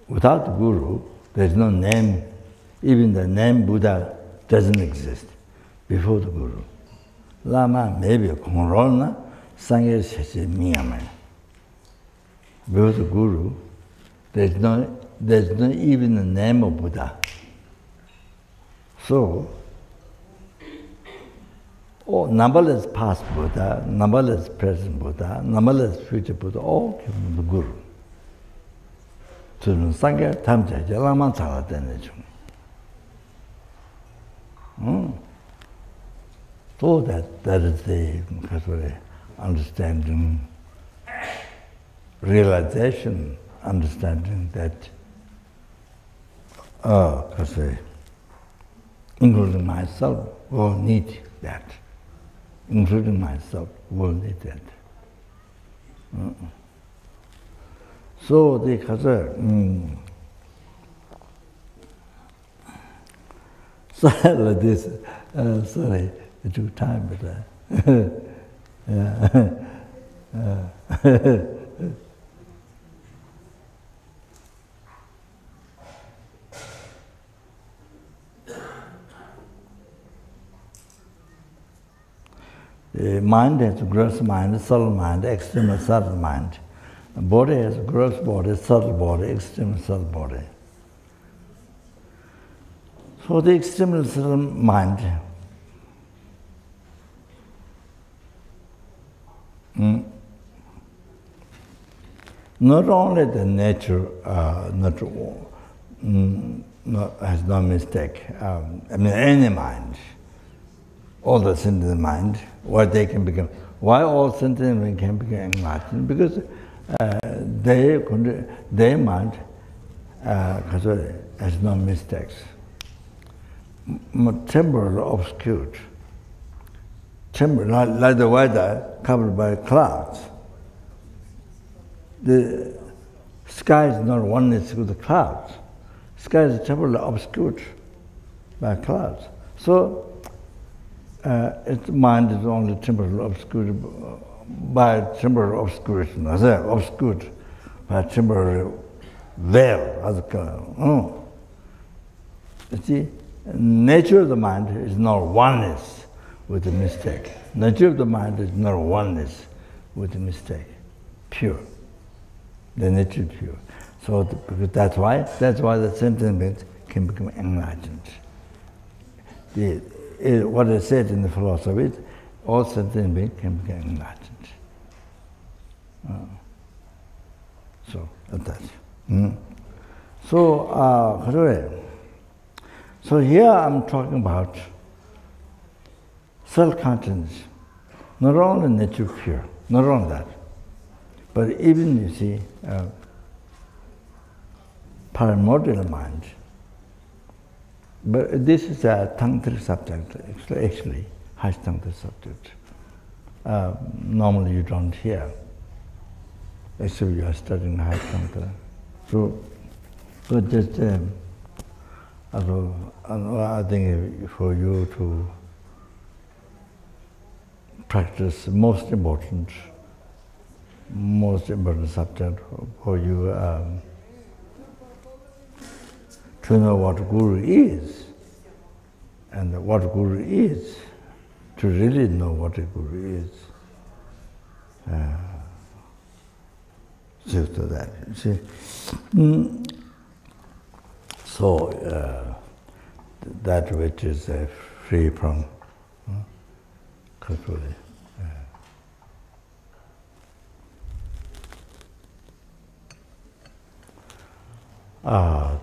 Without the Guru, there's no name, even the name Buddha doesn't exist before the Guru. Lama may be Konron, Sangha Shite Miyame. Before the Guru, there's no even the name of Buddha. So, numberless past Buddha, numberless present Buddha, numberless future Buddha, all came from the Guru. So, Sangha Tamcha Lama Chala Tenechung. So that is the understanding, realization, understanding that, including myself, will need that. Including myself, will need that. So the like this, sorry, it took time, but the mind has gross mind, subtle mind, extreme subtle mind. The body has gross body, subtle body, extreme subtle body. So the extreme subtle mind not only the nature has no mistake. Any mind, all the sentient mind, what they can become. Why all sentient mind can become enlightened? Because their mind has no mistakes. Temporal obscured. Like the weather covered by clouds. The sky is not oneness with the clouds. Sky is temporarily obscured by clouds. So its mind is only temporarily obscured by temporary obscuration, obscured by temporary veil. You see, nature of the mind is not oneness with the mistake. Nature of the mind is not oneness with the mistake. Pure. The nature is pure. So because that's why the sentient beings can become enlightened. What is said in the philosophy, all sentient beings can become enlightened. So that's So here I'm talking about self-consciousness. Not only nature pure, not only that, but even you see primordial mind. But this is a tantric subject, actually, high tantric subject. Normally you don't hear, except you are studying high tantra. So, but just, I think for you to practice most important subject for you to know what Guru is, and what Guru is, to really know what a Guru is. So to that, you see. So that which is free from control.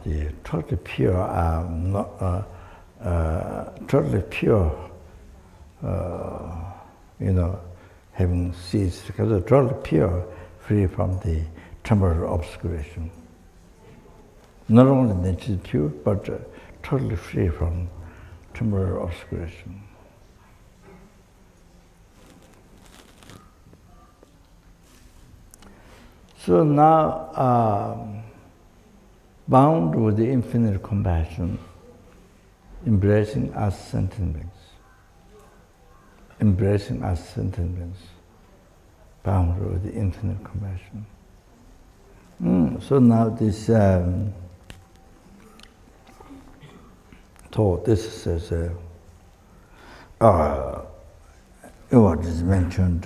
The totally pure, totally pure, having ceased, because it's totally pure, free from the temporal obscuration. Not only nature is pure, but totally free from temporal obscuration. So now, bound with the infinite compassion, embracing us sentient beings, founder of the infinite compassion. So now this thought, this is what is mentioned,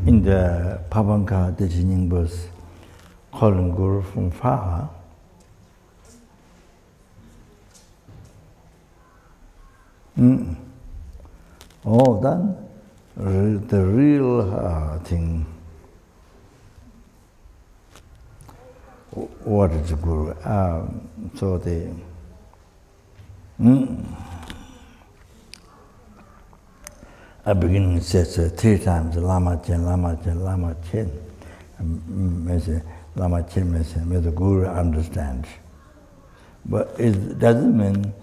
in the Pavanka, the Jining verse, calling Guru from far. Oh, then the real thing. What is the Guru? So the at the beginning it says 3 times Lama Chen, Lama Chen, Lama Chen. Lama Chen means may the Guru understand. But it doesn't mean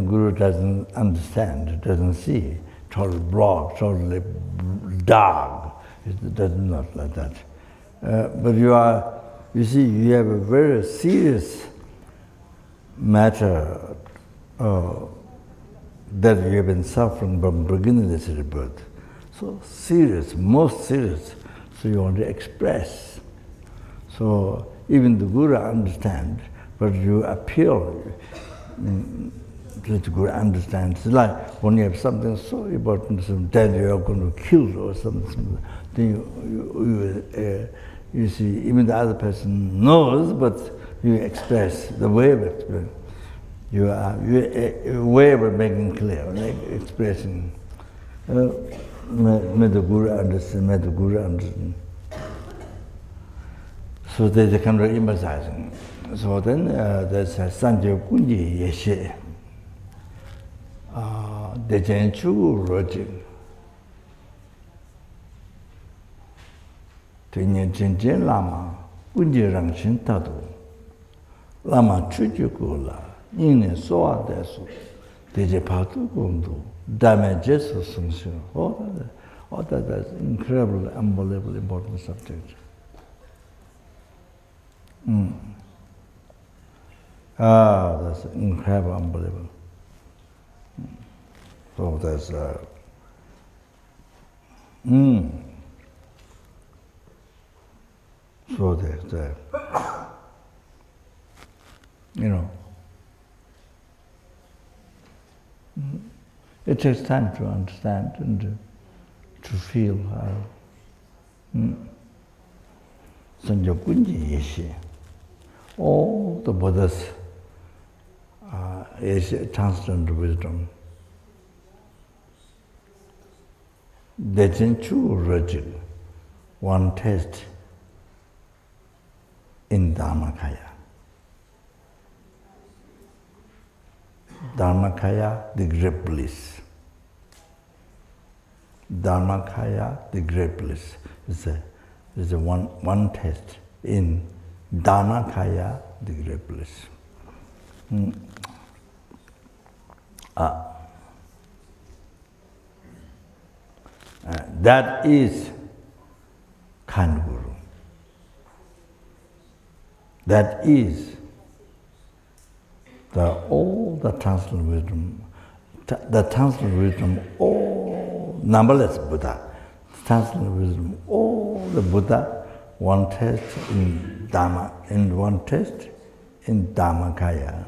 Guru doesn't understand, doesn't see. Totally broad, totally dark. It does not like that. But you see, you have a very serious matter that you have been suffering from beginning of this rebirth. So serious, most serious. So you want to express. So even the Guru understands, but you appeal to the Guru understands. It's like when you have something so important, some dead you are going to kill or something, then you see, even the other person knows, but you express the way of expressing. You way of making clear, like expressing. May the Guru understand, may the Guru understand. So there's a kind of emphasizing. So then there's a Sanjay Kunji Yeshe. Dejen Chu Roji. Tenyen Chenchen Lama, Kunji Rangshin Tadu. Lama Chuchukula, Nine Soa Desu, Deje Patu Kundu, Dame Jesu Sungshu. All that is incredible, unbelievable, important subject. That's incredible, unbelievable. So that's so there's it takes time to understand and to feel how Sanjay Kunji Yeshe. All the Buddhas is transcendent wisdom. Dejen Chu Rajil, one test in Dharmakaya. Dharmakaya, the great bliss. Dharmakaya, the great bliss, is a one test in Dharmakaya, the great bliss. That is kind Guru. That is all the transcendental wisdom, all numberless Buddha, transcendental wisdom, all the Buddha, one test in Dharma, and one test in Dharmakaya.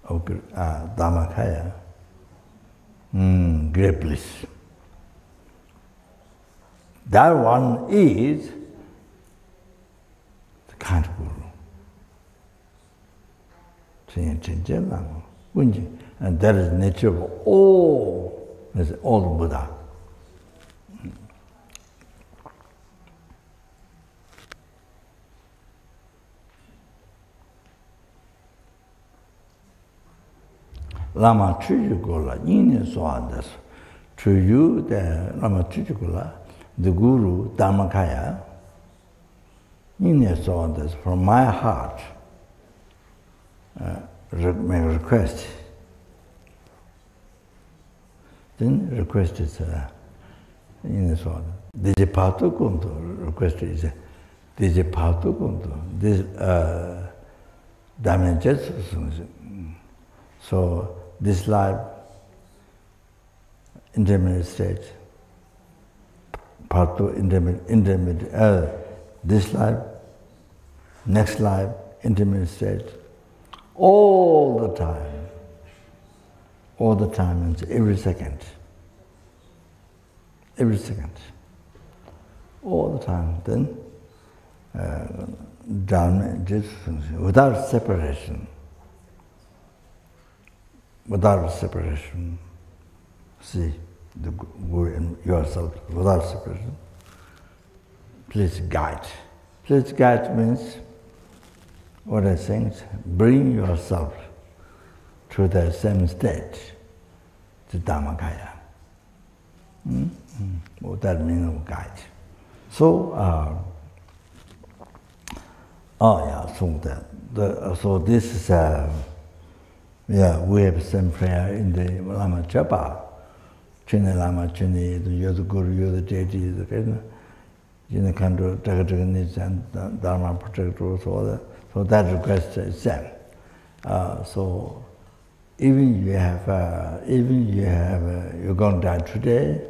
Okay, Dharmakaya, great bliss. That one is the kind of Guru. And that is the nature of all the Buddha. Lama Chuchukola, Yin Soadas, to you, the Lama Chuchukola, the Guru, Dharmakaya, Yin Soadas, from my heart, may request then request is in this order. Dije patu kundu, request is dije patu kundu. This damages. So this life, intermediate stage, patu intermediate, this life, next life, intermediate stage, all the time, and every second, all the time. Then Dharma just without separation, see the Guru in yourself without separation. Please guide. Please guide means what I think, bring yourself to the same state, to Dhammakaya. What that means of guide. So, so this is, we have same prayer in the Lama Chapa. Chini Lama, Chini, you're the Guru, you're the deity, the kind of Kandu, Tagataganich, and Dharma protector, so that request is same. So even you have, you're going to die today,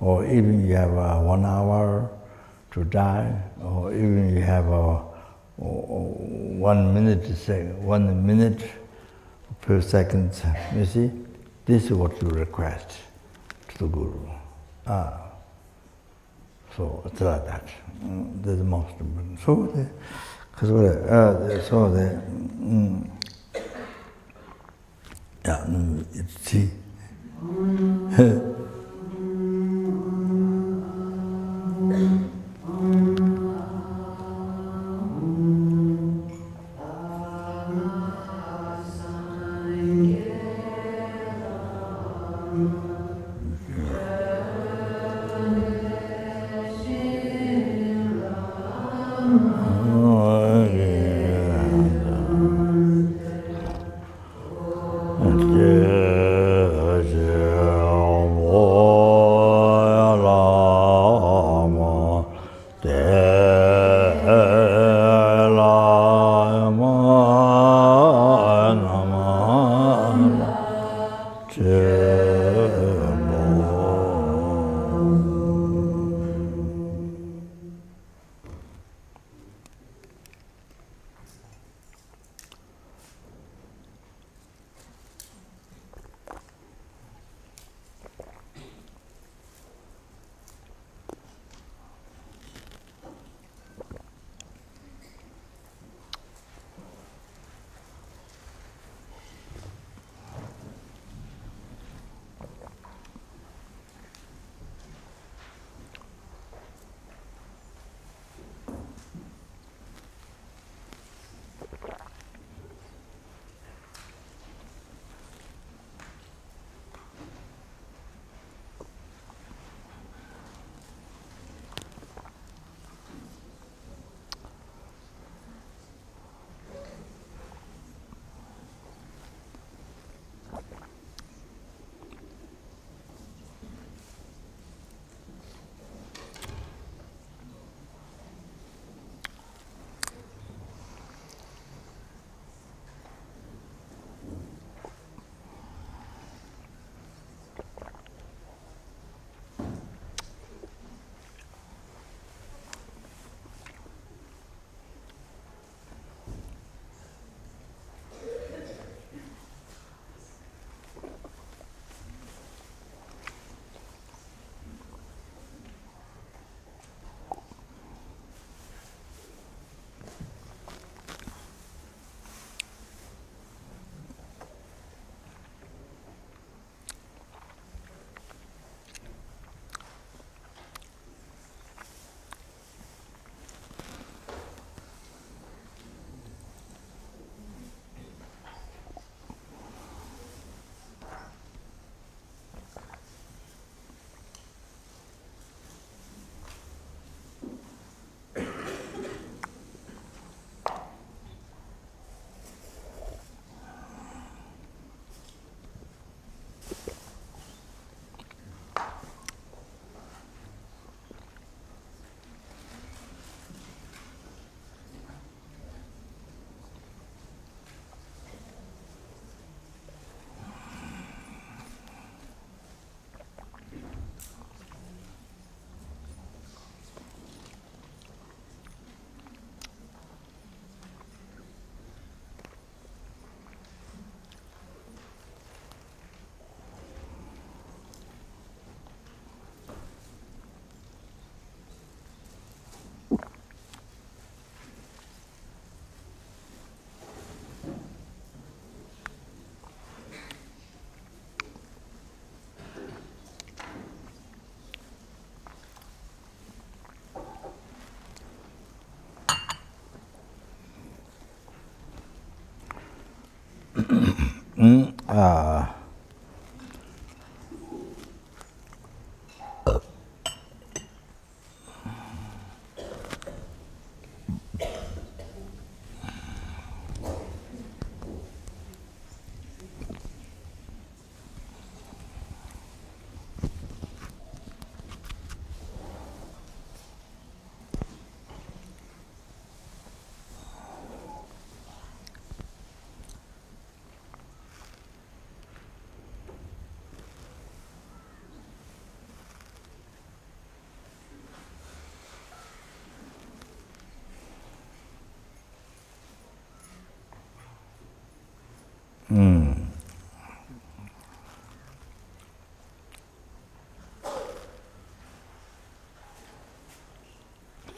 or even you have 1 hour to die, or even you have 1 minute per second. You see, this is what you request to the Guru. So it's like that. That's the most important. See.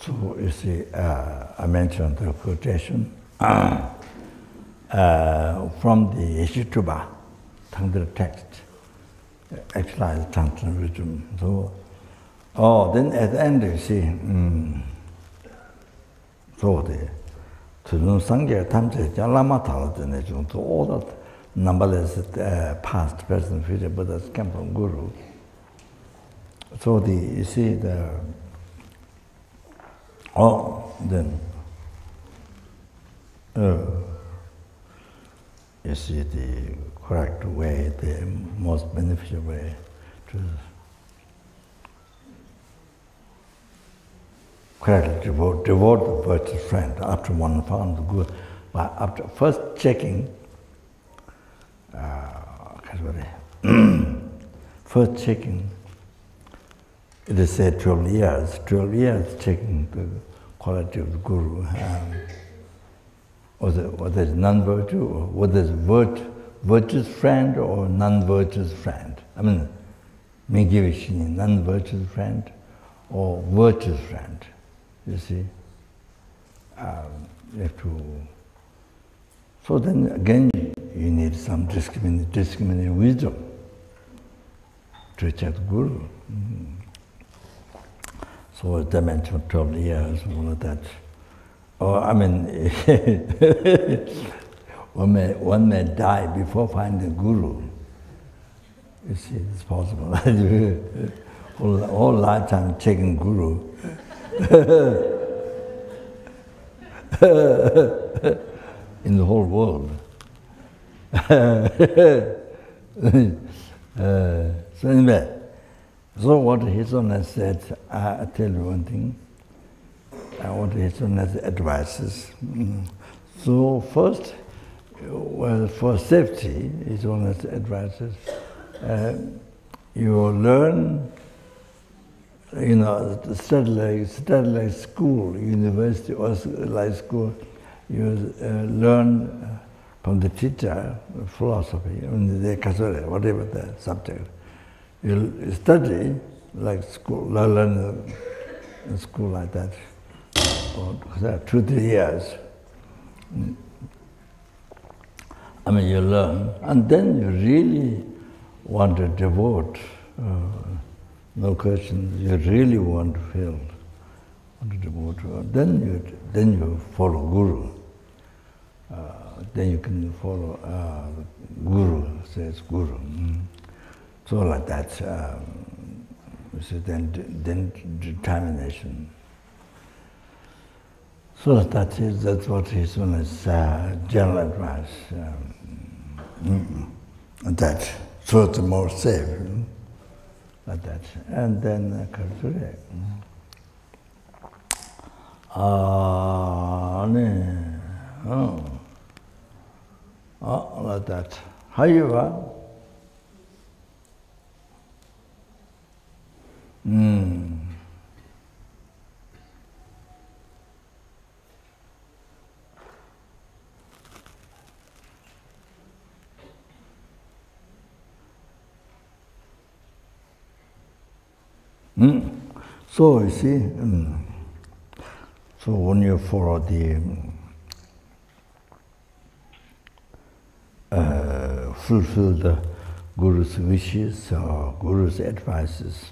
So you see, I mentioned the quotation from the Shituba, Tangdra text, actualized Tangdra wisdom. So, then at the end you see, so the Tuzun Sangye Tamche Jalama Talatane, so all that numberless past, present, future Buddhas came from Guru. So you see the then you see the correct way, the most beneficial way to correctly devote the virtuous friend after one found the good. But after first checking, it is said 12 years checking the quality of the Guru, whether it's non-virtue, or whether it's virtuous friend or non-virtuous friend. I mean, Mingivishini, non-virtuous friend or virtuous friend. You see, you have to. So then again, you need some discriminating wisdom to check the Guru. So as I mentioned, 12 years, all of that. Or I mean, one may die before finding Guru. You see, it's possible. Whole lifetime checking Guru. In the whole world. So anyway, so what His Holiness said, I tell you one thing, what His Holiness advises. So first, well, for safety, His Holiness advises, you learn, study like school, university or like school, you learn from the teacher, philosophy, whatever the subject. You study like school, learn in school like that, or 2-3 years. I mean, you learn, and then you really want to devote, no question, you really want to feel, want to devote, then you follow Guru. Then you can follow Guru, says Guru. So like that, so then determination. So that's what His Holiness general advice. That, so it's more safe, like that. And then Karture. Like that. However, so you see, so when you follow the fulfill the Guru's wishes or Guru's advices,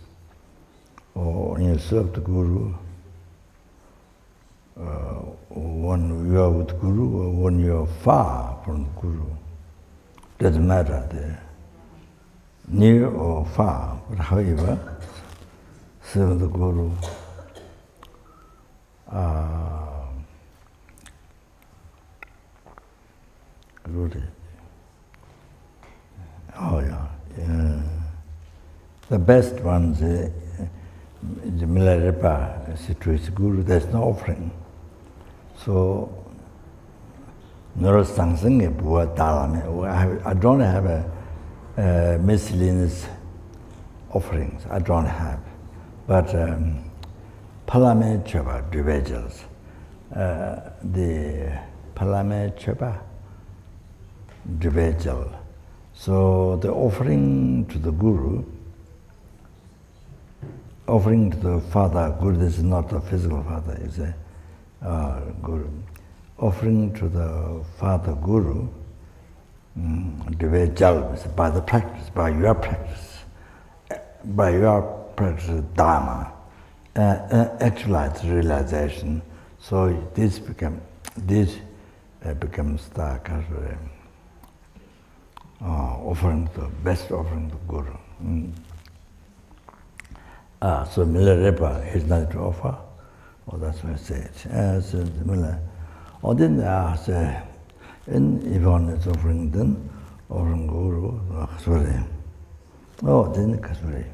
or when you serve the Guru, when you are with Guru or when you are far from the Guru, doesn't matter, near or far, but however, serve the Guru. The best ones, the Milarepa situation, Guru, there's no offering. So, I don't have a miscellaneous offerings. I don't have, but Palame Chaba individuals, the Palame Chaba individual. So the offering to the Guru, offering to the Father, Guru is not a physical father, it's a Guru. Offering to the Father Guru, individual, by the practice, by your practice Dharma, actualized realization. So this becomes the kind of offering, the best offering to Guru. So Milarepa is not to offer. Oh, that's what I said. So or then if one is offering, then offering Guru, sorry. Oh, then sorry.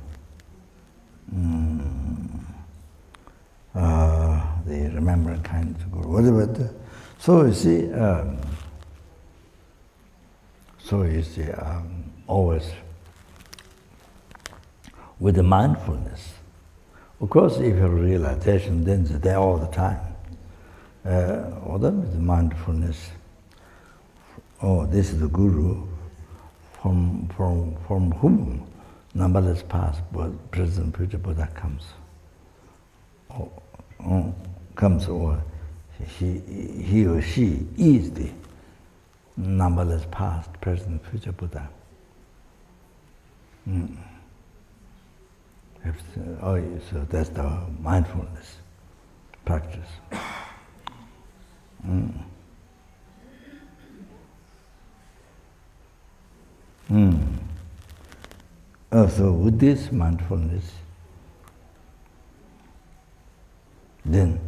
The remembering kindness of Guru, whatever. So you see, always with the mindfulness. Of course, if you have realization, then it's there all the time. Or then with the mindfulness. Oh, this is the Guru, from whom numberless past, present, future Buddha comes. Or he or she is the numberless past, present, future Buddha. So that's the mindfulness practice. So with this mindfulness, then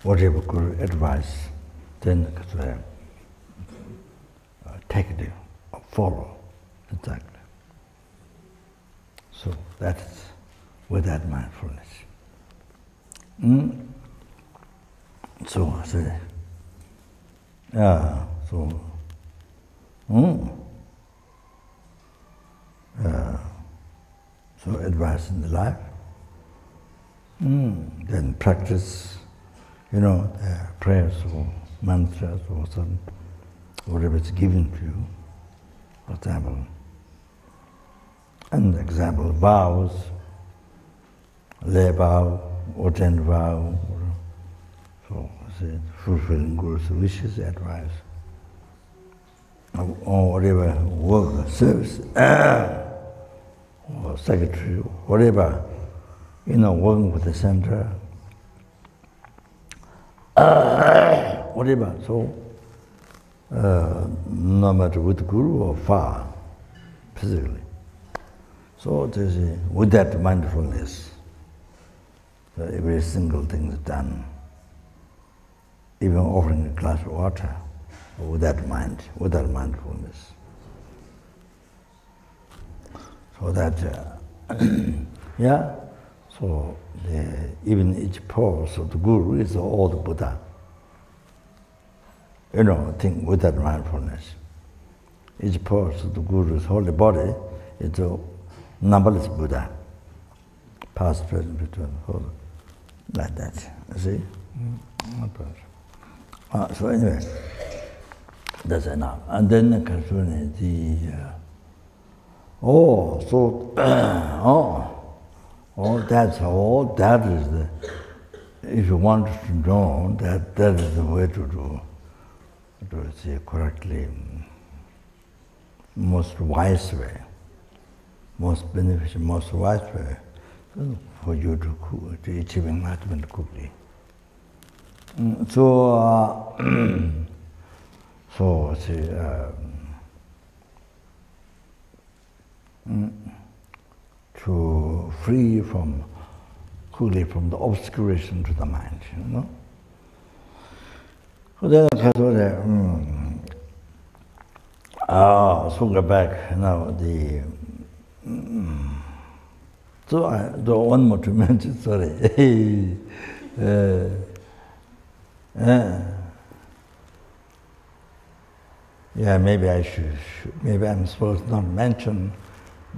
whatever Guru advice, then take it or follow exactly. So that's with that mindfulness. So I say, so advice in the life, then practice, prayers or mantras or something, whatever is given to you, for example. An example, vows, lay vow, ordained vow, so fulfilling Guru's wishes, advice, or whatever work, service, or secretary, whatever, working with the center, whatever. So, no matter with Guru or far, physically. So with that mindfulness, every single thing is done. Even offering a glass of water, with that mindfulness. So that, so even each pose of the Guru is all the Buddha. Think with that mindfulness. Each pose of the Guru's holy body is a numberless Buddha. Past, present, future, whole, like that. You see? So anyway, that's enough. And then concerning that is the, if you want to know, that is the way to say correctly, most wise way, most beneficial, most wise way for you to achieve enlightenment quickly. So, to free quickly from the obscuration to the mind, you know. So then so go back now so I do one more to mention, sorry. Yeah, maybe I should, maybe I'm supposed to not mention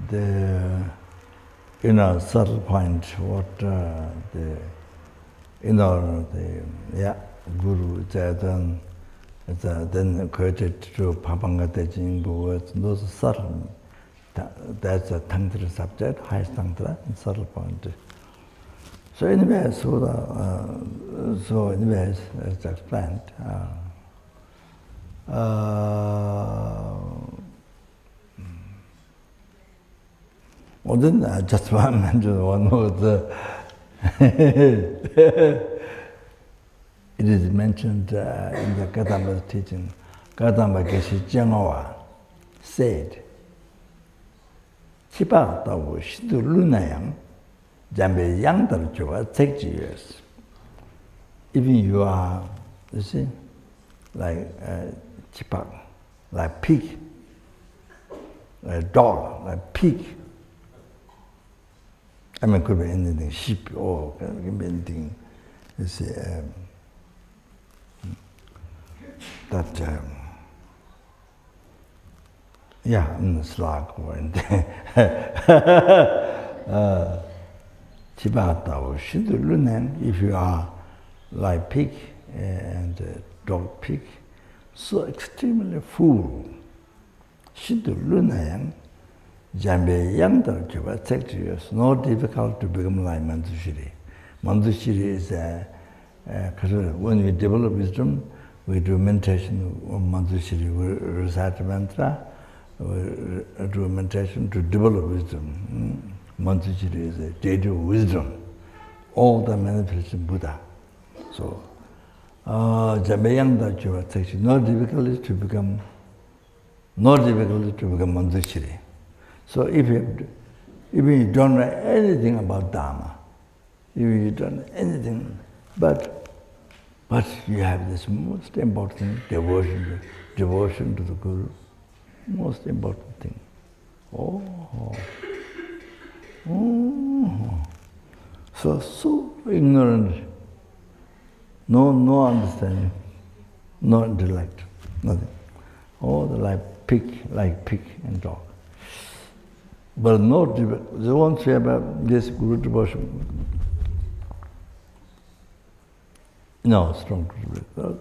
the, subtle point, what Guru then quoted to Papanga Tejing words, those subtle, that's a tantra subject, highest tantra, subtle point. So anyways, as explained, well, then I just want to mention one word. It is mentioned in the Kadamba teaching. Kadamba Geshe Jangwa said, Chipa Tawu Shidu Lunayang, Jambe Yangdar Joa take years. Even you are, you see, like chipak, like pig, like dog, like pig. I mean, could be anything, sheep or anything. You see, that, slug or anything. Chibata or Shidulunen, if you are like pig and dog pig, so extremely full. Shidulunayang, Jambe Yangdar Juba, take to you. It's not difficult to become like Mandushiri. Mandushiri is when we develop wisdom, we do meditation on Mandushiri, we recite mantra, we do meditation to develop wisdom. Mandushiri is a deity of wisdom, all the manifestation Buddha. So, Jambayangda Juba takes you. Not difficult to become Mandushiri. So if you don't know anything about Dharma, if you don't know anything, but you have this most important devotion to the Guru, most important thing. So ignorant, no understanding, no intellect, nothing. All the like pig and dog. But no, they won't say about this Guru devotion. No, strong Guru.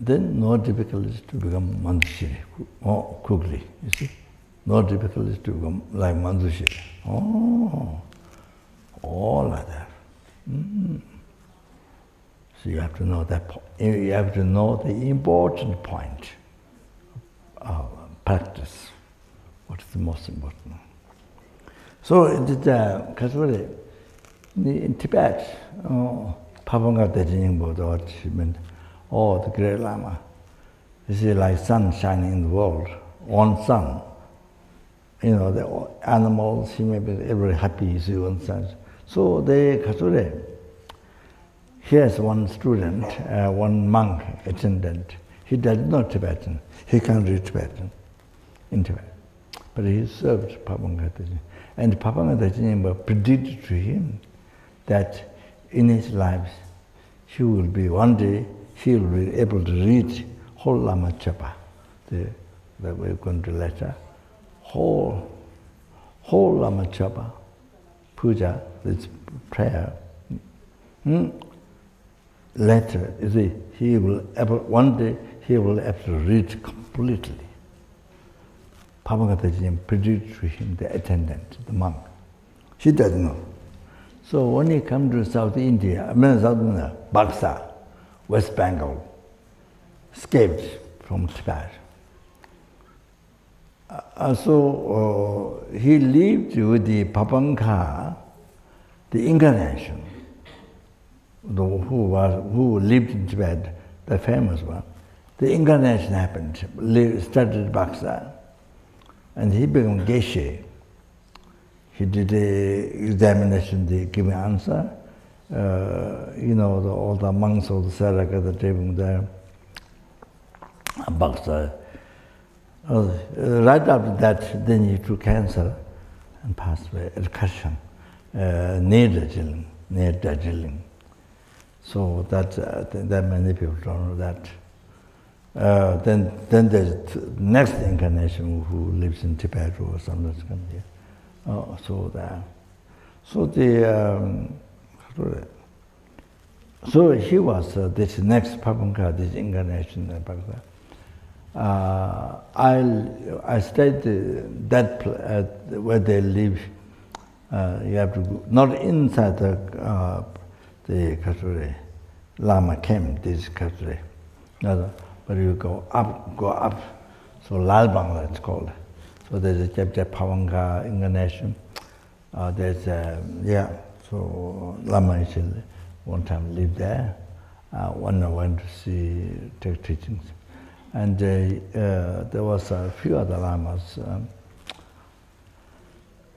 Then no difficulties to become Mandushiri quickly, you see. No difficulties to become like Mandushiri. All like that. So you have to know that. You have to know the important point of practice. What is the most important? So in Tibet, Papanga Tejing Buddha, the Great Lama, you see like sun shining in the world, one sun. The animals, he may be very happy, you see one sun. So here's one student, one monk attendant. He does not Tibetan. He can't read Tibetan in Tibet. But he served Papanga Tejing. And Papanga Tejing predicted to him that in his life, one day, he will be able to read whole Lama Chapa, that we're going to later, whole Lama Chapa, puja, this prayer. Later, you see, one day he will have to read completely. Papanga Tejing predicted to him, the attendant, the monk. He doesn't know. So when he comes to South India, Baksa, West Bengal, escaped from Tibet. So he lived with the Papanga the incarnation, who lived in Tibet, the famous one, the incarnation happened, started Baksa, and he became Geshe. He did the examination, they give an answer. All the monks of the Saraka, the table there, Baksa. Right after that, then he took cancer and passed away at Kashan, near Darjeeling. So that many people don't know that. Then there's the next incarnation who lives in Tibet or something come here. So he was this next Papanka, this incarnation. I stayed that where they live. You have to go, not inside the Kasuri, Lama camp, this Kasuri. But you go up. So Lal Bangla it's called. So there's a chapter Pavanka incarnation. So Lama Ishil one time lived there. One I went to take teachings. And there was a few other lamas.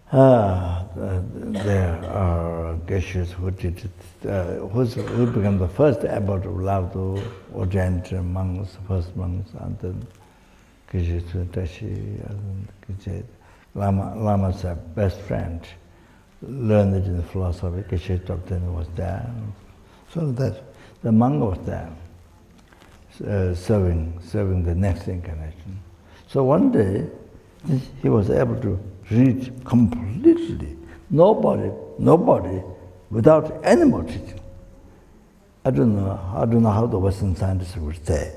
There are Geshes who did it, who became the first abbot of Lavdo, ordained monks, first monks, and then Geshe Tashi, and Geshe Lama's best friend, learned it in philosophy. Geshe Topten was there. So that the monk was there, serving the next incarnation. So one day, he was able to read completely, nobody, without any more teaching. I don't know how the Western scientists would say.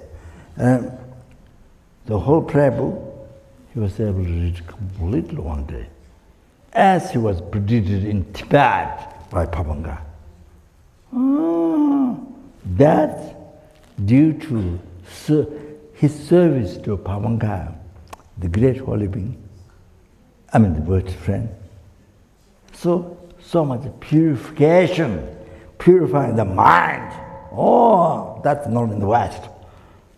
The whole prayer book, he was able to read completely one day, as he was predicted in Tibet by Papanga. That's due to his service to Papanga, the great holy being. I mean the virtuous friend. So much purification, purifying the mind. Oh, that's not in the West.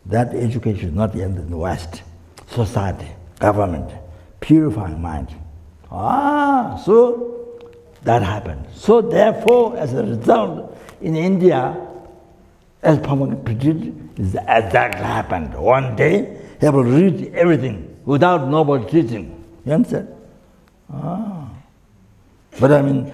That education is not yet in the West. Society, government, purifying mind. So that happened. So therefore, as a result, in India, as Pamaka predicted, is exactly happened. One day, he will read everything without nobody teaching. You understand? But I mean,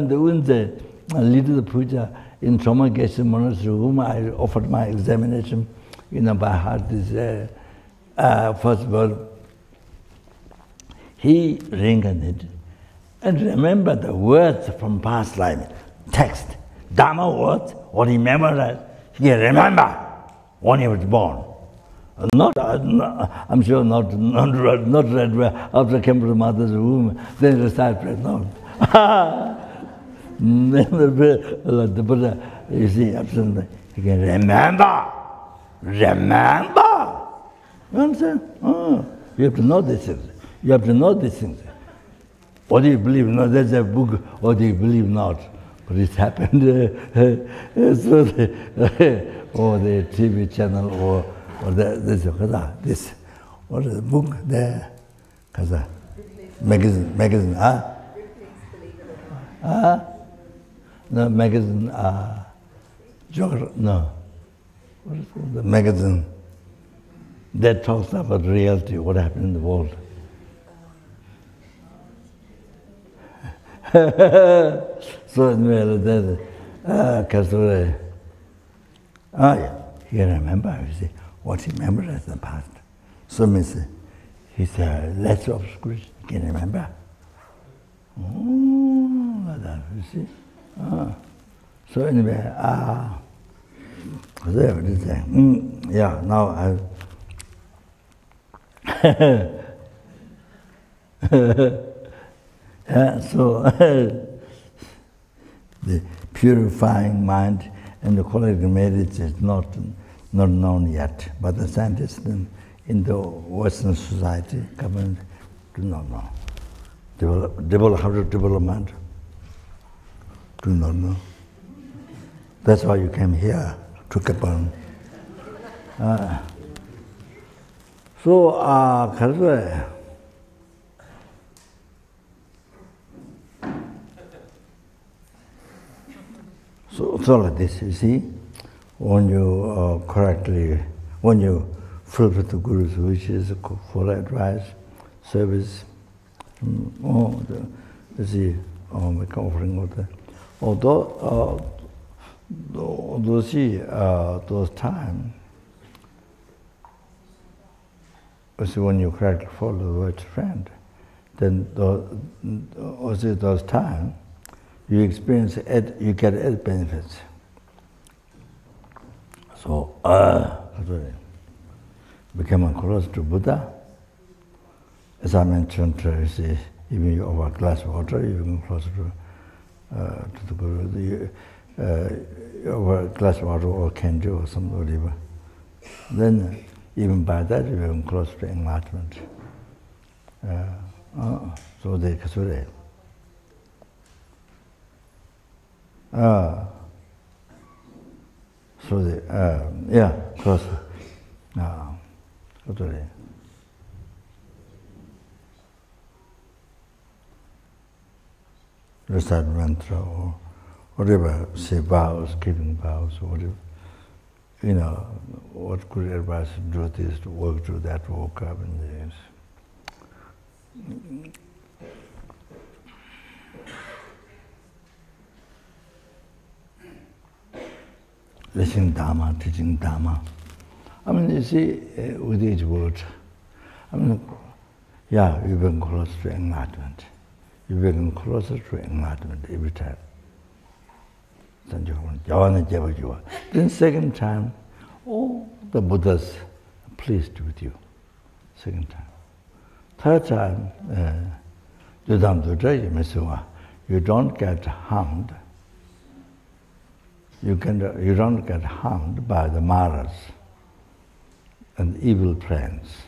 doing the little puja in Soma Geshe Monastery, whom I offered my examination, by heart this first word. He reincarnated and remembered the words from past life, text, Dharma words, what he memorized, he can remember when he was born. I'm sure not read after came to the mother's womb, then recite prayer. No. The Buddha, you see, absolutely, he can remember. You understand? You have to know these things. You have to know these things. What do you believe? No, there's a book, what do you believe not? But it happened, so the TV channel, or this, what is the book there? Kaza, magazine, No, magazine, no. What is it? The magazine that talks about reality, what happened in the world. So anyway, Kasure, he remember, you see, what he memorized in the past. So means he's less obscure, he can remember. Like that, you see. So anyway, whatever it is. Yeah, now so the purifying mind and the collective marriage is not known yet, but the scientists in the Western society, government, do not know. Develop how to develop mind. Do not know. That's why you came here to Kopan. So, so like this, you see, when you when you fulfill the Guru's wishes, follow advice, service, you see, make offering of the, although those times, when you correctly follow the word friend, then also those times, you experience you get benefits. So, becoming close to Buddha, as I mentioned, you see, even over a glass of water, you become closer to the Guru. Over a glass of water or candy or something, whatever. Then, even by that, you become close to enlightenment. So they kasure. So they, yeah, close. Kasure. Recite mantra or whatever, say vows, giving vows, or whatever. You know, what good advice to do this, to work, do that, woke up and this. Listening Dharma, teaching Dharma. I mean, you see, with each word, I mean, yeah, you've been close to enlightenment. You've been closer to enlightenment every time. Then second time, the Buddha's pleased with you. Second time. Third time, you don't get harmed. You don't get harmed by the maras and evil friends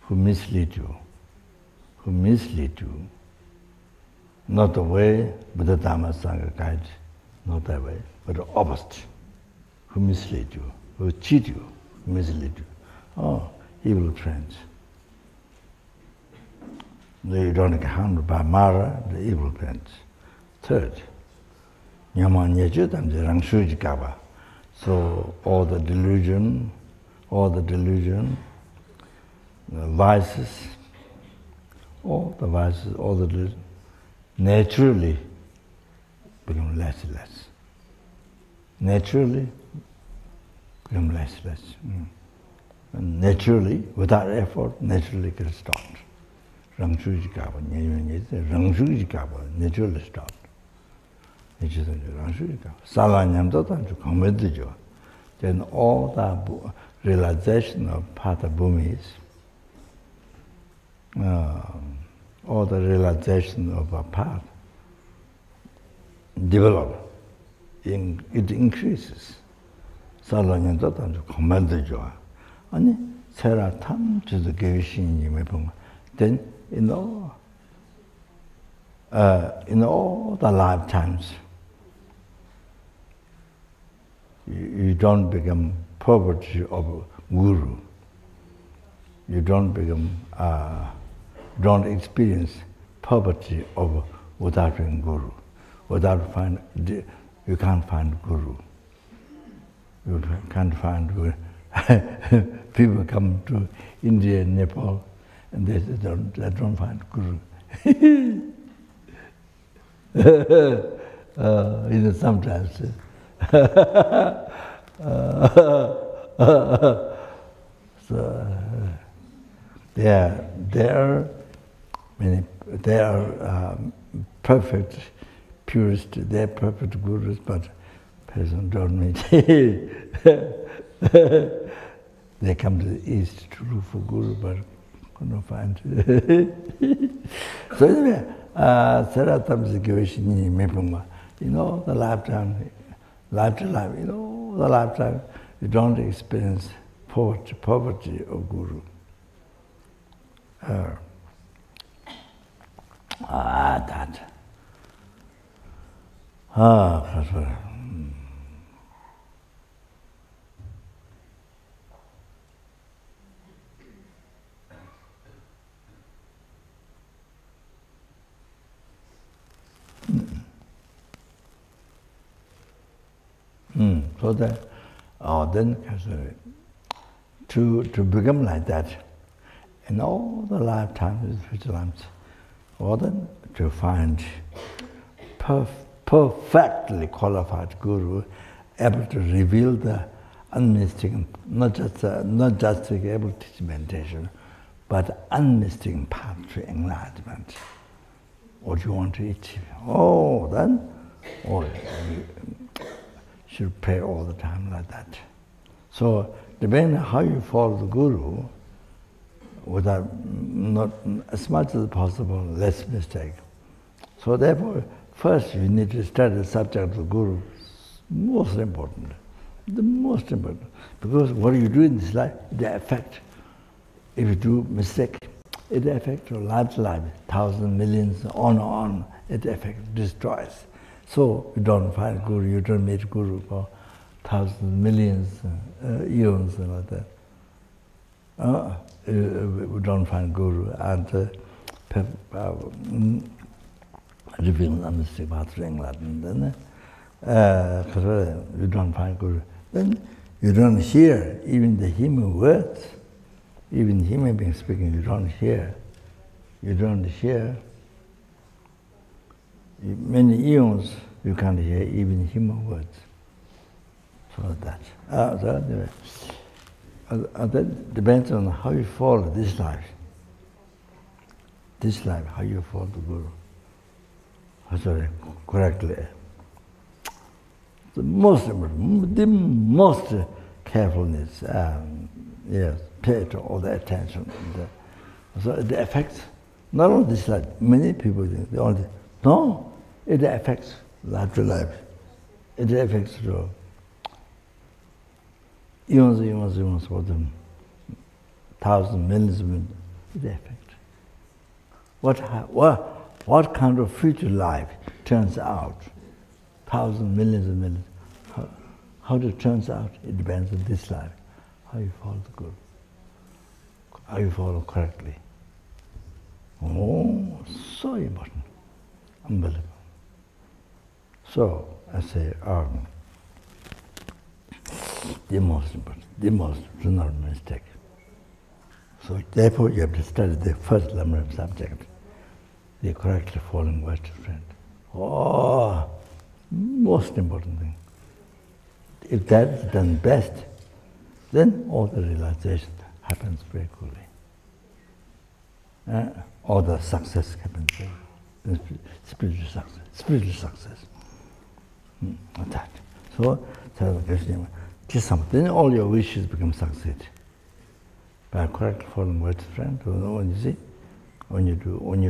who mislead you. Not the way Buddha Dhamma Sangha guide, not that way, but the opposite. Who mislead you, who cheat you, who mislead you. Evil friends. You don't get harmed by Mara, the evil friends. Third, so all the delusion, the vices, all the delusion, naturally become less and less. Naturally become less and less. And naturally, without effort, naturally get stopped. Naturally stopped. Then all the realization of Pata Bhumis, all the realization of a path develop, it increases. Then in all the lifetimes, you don't become poverty of guru. You don't experience poverty of without being guru. You can't find guru. You can't find guru. People come to India and Nepal, and they don't find guru. Sometimes. So they are perfect purists. They are perfect gurus, but person don't meet. They come to the east to look for guru, but couldn't find. So anyway, the lifetime, you don't experience poverty of guru. That. That's right. So that, then to become like that, in all the lifetimes, future lives, or then to find perfectly qualified guru, able to reveal the unmistakable, not just to be able to teach meditation, but unmistakable path to enlightenment. What you want to achieve? Then, you should pray all the time like that. So, depending on how you follow the guru, without not as much as possible, less mistake. So therefore, first you need to study the subject of the guru. Most important. The most important. Because what you do in this life, they affect. If you do mistake, it affects your life, thousands, millions, on, it affects, destroys. So you don't find guru, you don't meet guru for thousands, millions, eons and like that. We don't find guru and revealing the mystic path to enlightenment. Then you don't find guru. Then you don't hear even the human words. Even human beings speaking, you don't hear. You don't hear. Many eons, you can't hear even human words. So that. That depends on how you follow this life. This life, how you follow the guru. Correctly. The most important, the most carefulness, yes, pay to all the attention. So it affects not only this life. Many people think no, it affects life to life. It affects to eons for them, thousands, millions of millions. It affects. What kind of future life turns out? Thousands, millions of millions. How it turns out, it depends on this life. How you follow the guru. How you follow correctly. So important. Unbelievable. So, I say, the most important, the most do not mistake. So, therefore, you have to study the first number subject, the correctly following virtuous friend. Most important thing. If that is done best, then all the realization happens very quickly. All the success happens very quickly. Spiritual success. That. So, then all your wishes become succeed. By correctly following virtuous friend, when you see, when you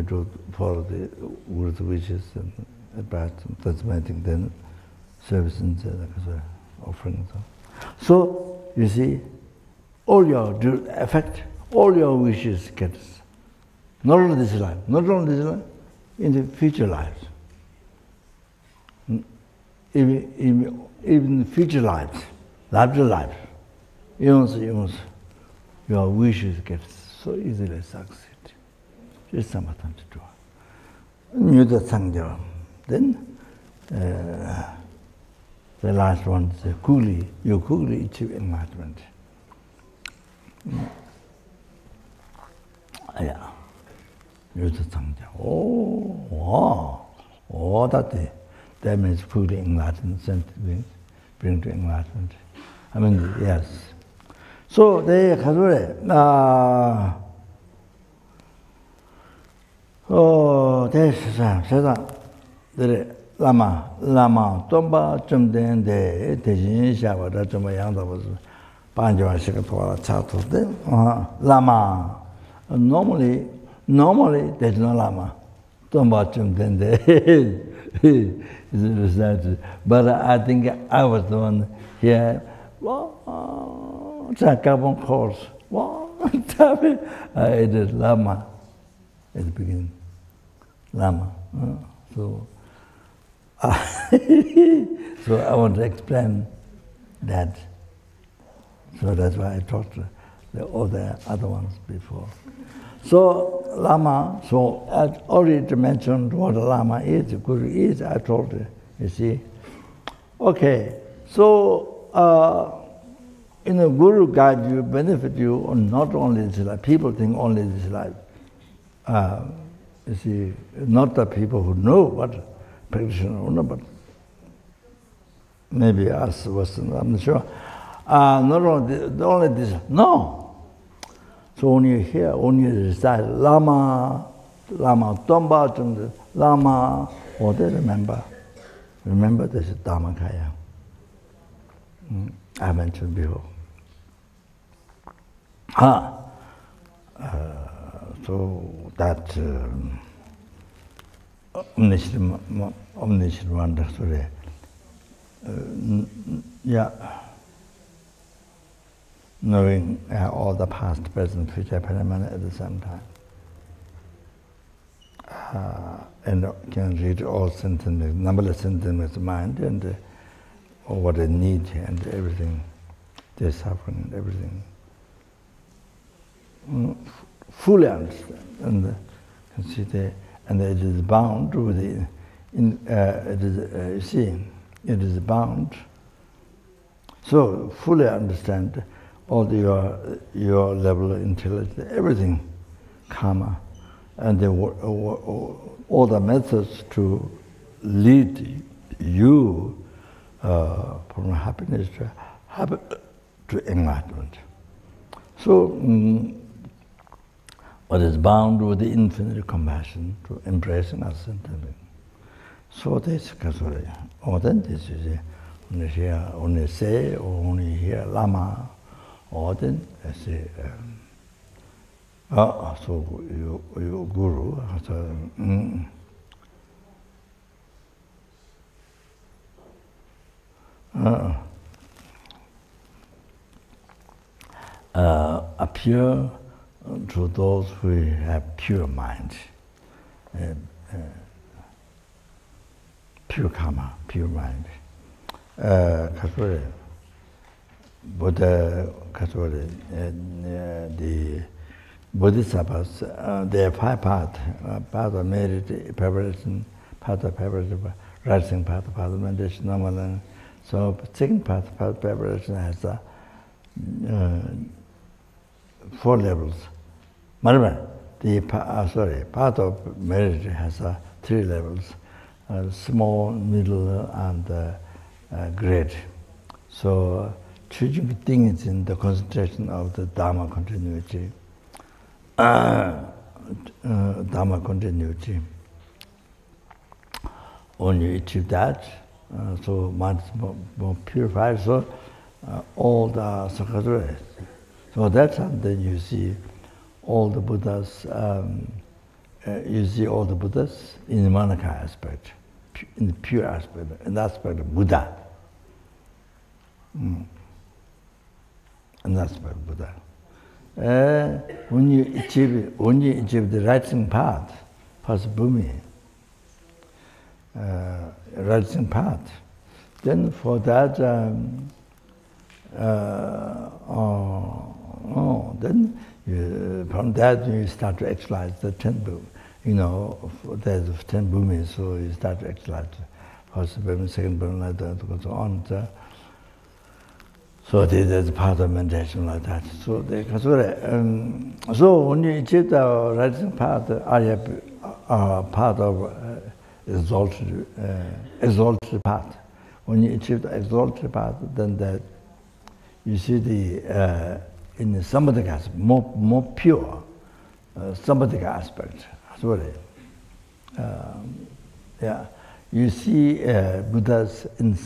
do follow the Guru's wishes and advice and transmitting, then service and offerings. So you see, all your wishes get not only this life, in the future lives. Even future lives, life to life, eons, your wishes get so easily succeed. Just something to do. New the Sangha. Then the last one is you quickly achieve enlightenment. Yeah. New the Sangha. That means quickly enlightenment, bring to enlightenment. I mean, yes. So they 세상 라마 tomba 좀 되는데 대신 샤워다 좀 양다버스 반지와시가 돌아 차도데 라마 normally there's no lama tomba 좀 되는데 but I think I was the one here carbon course I did lama at the beginning. Lama. So So I want to explain that. So that's why I talked to all the other ones before. So Lama, so I already mentioned what a Lama is, a Guru is, I told you, you see. Okay, so in a Guru guide you, benefit you, not only this life, people think only this life. You see, not the people who know what practitioner, but maybe us Western, I'm not sure. Not only this, no. So when you hear, when you recite Lama, Lama Tomba, Lama, or they remember this is Dhammakaya. I mentioned before. So that omniscient wonder story. Yeah. Knowing all the past, present, future, phenomena at the same time. And can read all sentences, numberless sentences of mind, and what they need and everything, their suffering and everything. Fully understand and consider, and it is bound with the, it is bound. So fully understand all your level of intelligence, everything, karma, and all the methods to lead you from happiness to enlightenment. So, what is bound with the infinite compassion to embracing us and living. So this is or then this is when you say or when you hear Lama, or then I say, so your guru, so, appear to those who have pure mind, pure karma, pure mind. Buddha, the bodhisattvas, there are 5 parts. Part of merit, preparation, part of preparation, rising, part of meditation, normal. So second part of preparation has 4 levels. Part of merit has 3 levels, small, middle, and great. So choosing things in the concentration of the Dharma continuity. Dharma continuity. When you achieve that, so mind is more purified, so all the sakadras. So that's how then you see all the Buddhas, you see all the Buddhas in the Manaka aspect, in the pure aspect, in the aspect of Buddha. And that's about Buddha. When you achieve the rising path, bhumi, rising path, then for that, then from that you start to actualize the 10 bhumi. You know, there's 10 bhumi, so you start to actualize first bhumi, second bhumi, like that, and so on. So this is part of meditation like that. So so when you achieve the rising path, I have part of exalted path. When you achieve the exalted path, then that you see the in the samadhika aspect, more pure samadhika aspect. Yeah, you see Buddha's in.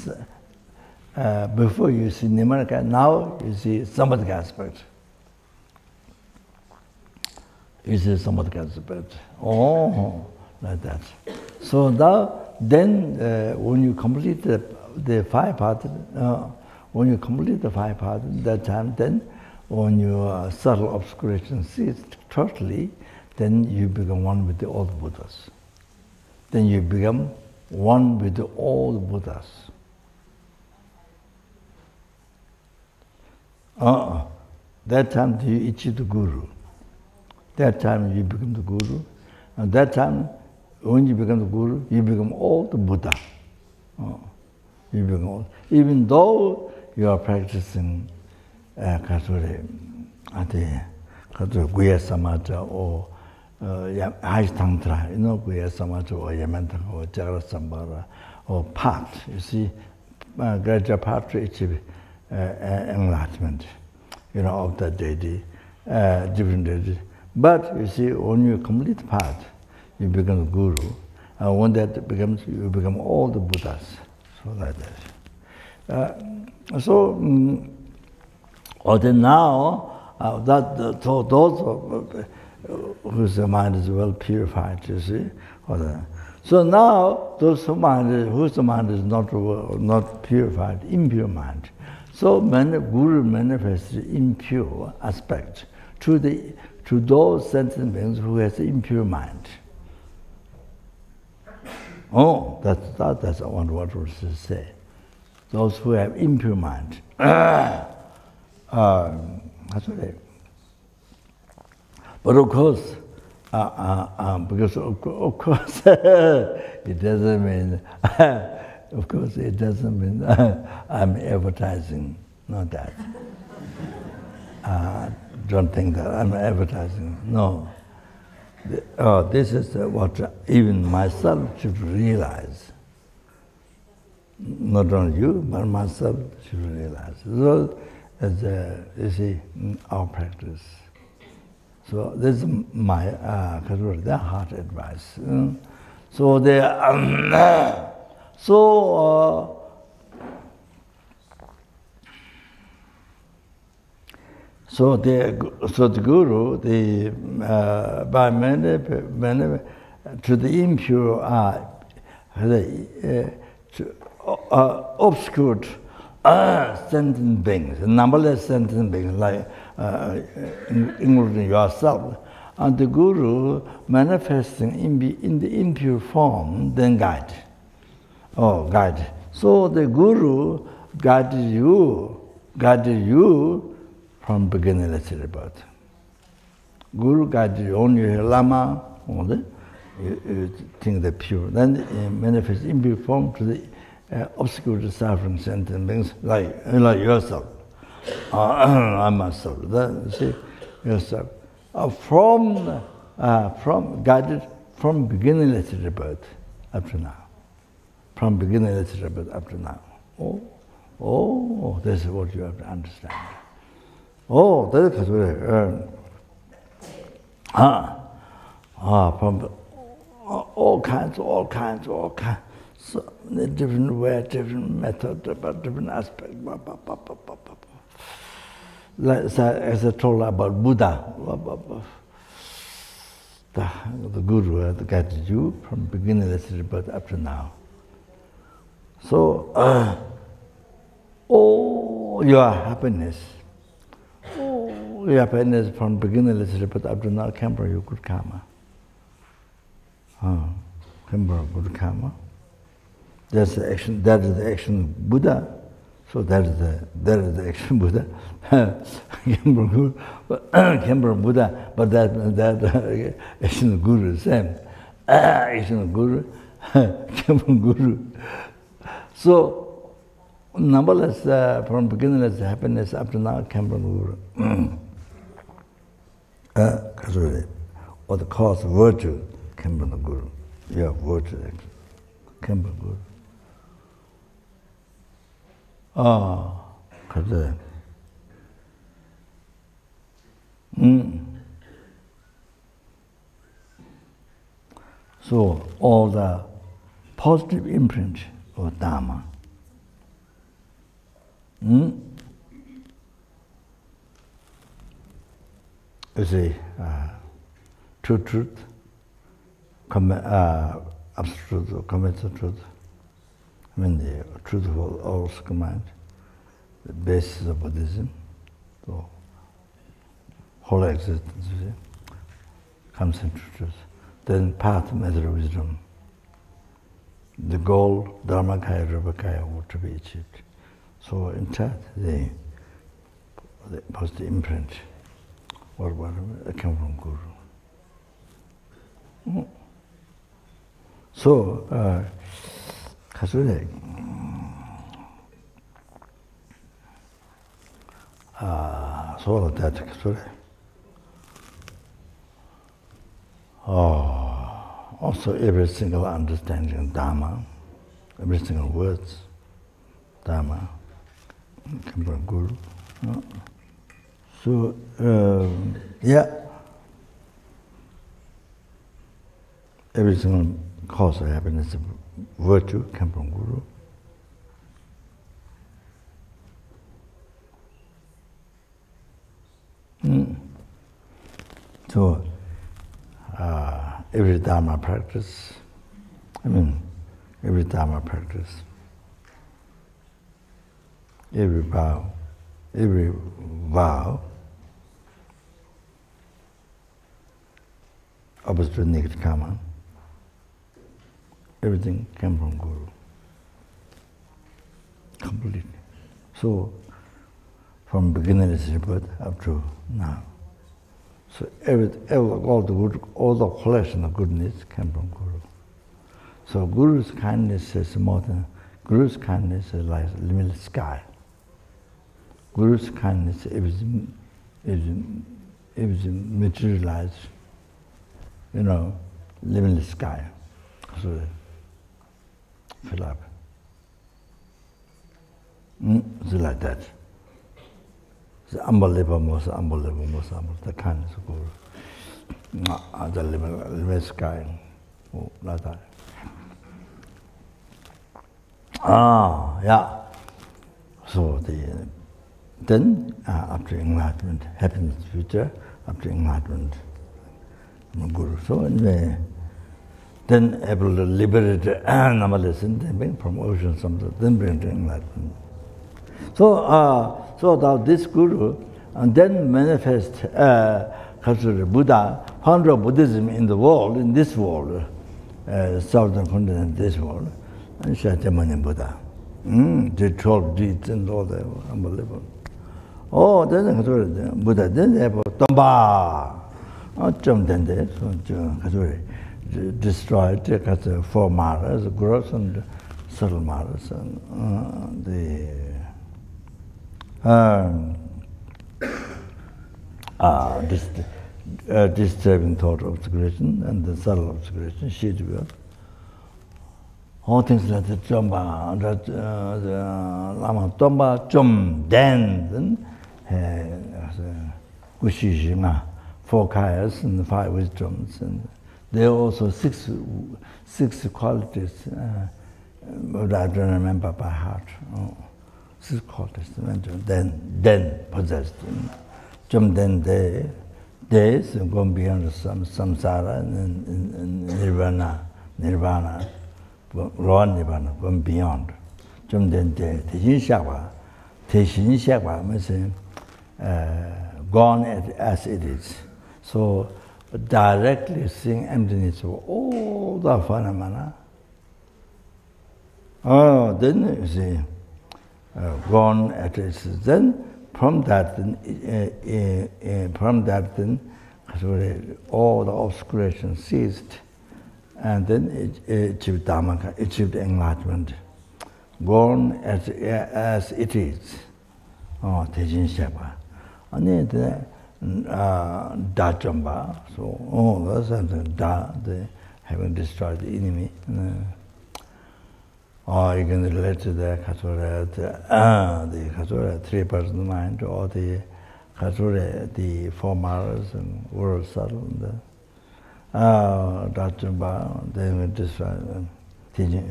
Before you see Nimarika, now you see samadhika aspect. You see samadhika aspect. Oh, like that. So now, then when you complete the 5 parts, that time, then when your subtle obscuration ceases totally, then you become one with the old Buddhas. Then you become one with all the Buddhas. That time you achieve the Guru. That time you become the Guru. And that time, when you become the Guru, you become all the Buddha. You become all. Even though you are practicing Guya Samaja or Tantra, you know, Guya Samaja or Yamantaka or Jagara Sambara or path, you see, gradual path to achieve enlightenment, you know, of that deity, different deities. But you see, when you complete path, you become the Guru. And when that becomes, you become all the Buddhas. So like that. Then now, those whose mind is well purified, you see. So now, whose mind is not purified, impure mind. So Guru manifests the impure aspect to those sentient beings who has impure mind. That's what was to say. Those who have impure mind. That's what But of course, because of course, it doesn't mean. Of course, it doesn't mean I'm advertising. Not that. Don't think that I'm advertising. No. This is what even myself should realize. Not only you, but myself should realize. So, you see, our practice. So this is my their heart advice. So they So the Guru, by many to the impure eye, obscured sentient beings, numberless sentient beings, like including yourself, and the Guru manifesting in the impure form, then guide. So the Guru guided you from beginningless rebirth. Guru guided you only Lama, you think they're pure. Then it manifests in impure form to the obscure suffering sentient beings like yourself. I myself. You see, yourself. From guided from beginningless rebirth up to now. From beginningless rebirth up to now. This is what you have to understand. That is from all kinds, so different ways, different methods, different aspects. Like as I told about Buddha, the Guru guided you from beginningless rebirth up to now. So, your happiness. Your happiness from beginningless rebirth up to now came from your good karma. Came from good karma. That's the action. That is the action of Buddha. So that is the action of Buddha. Came from Buddha, but that action of Guru is the same. Action of Guru came from Guru. So numberless from beginningless happiness up to now came from Guru. Or the cause of virtue came from the Guru. Yeah, virtue actually came from Guru. So all the positive imprint of Dharma. You see, true truth, absolute truth, or commensurate truth. I mean, the truth of all mind, the basis of Buddhism, so whole existence, you see, comes into truth. Then path, method of wisdom, the goal, Dharmakaya, Rupakaya, ought to be achieved. So in that, they was the imprint, or whatever, it came from Guru. So, Kasure, so that Kasure. Also every single understanding of Dharma, every single words, Dharma, come from Guru. So, every single cause of happiness, virtue, come from Guru. So, every Dharma practice, every Dharma practice, every vow, opposite to negative karma, everything came from Guru. Completely. So, from beginningless rebirth up to now. So all the collection of goodness came from Guru. So Guru's kindness is more than, Guru's kindness is like limitless sky. Guru's kindness is materialized, limitless sky. So fill up. It's like that. It's unbelievable, most unbelievable, the kindness of Guru. The limitless sky. Oh, like that. So then after enlightenment, happiness future, after enlightenment, Guru. So anyway, then able to liberate Numberless, then bring from ocean something, then bring to enlightenment. So that this Guru and then manifest Buddha, founder of Buddhism in the world, in this world, southern continent, this world, and Shakyamuni Buddha. The 12 deeds and all that, unbelievable. Then Buddha, then they have Tomba. Destroyed the 4 maras, gross and subtle maras, and disturbing thought obscuration and the subtle obscuration, shidva. All things like the Tomba, the Lama Tomba, Chum, then, Ushishima, 4 kayas and 5 wisdoms, and there are also 6 qualities, but I don't remember by heart. 6 qualities, then possessed. Jump then days, going beyond samsara and nirvana, raw nirvana, going beyond. Jump then day, Teishin Shakwa means gone as it is. So directly seeing emptiness of all the phenomena. Then you see, gone at it. Then from that, all the obscuration ceased, and then it achieved Dhamma, achieved enlightenment. Gone as it is. Teijin Shakwa. And then Da Jamba, so that's something they having destroyed the enemy. Or you can relate to the Kasura, the 3-person mind, or the Kasura, the 4 maras and world subtle. Da Jamba, they will destroy teaching.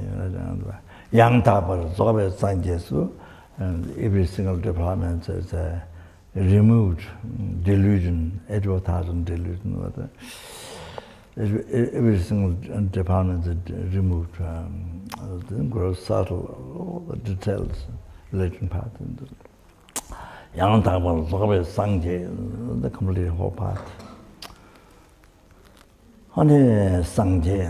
Yang Tabar, Zobe Sanjesu, and every single department is removed delusion, advertising delusion. Every single department is removed, then grows subtle, all the details, religion part. Yang Tabar, Zobe Sangye, the complete whole part. Only Sangye,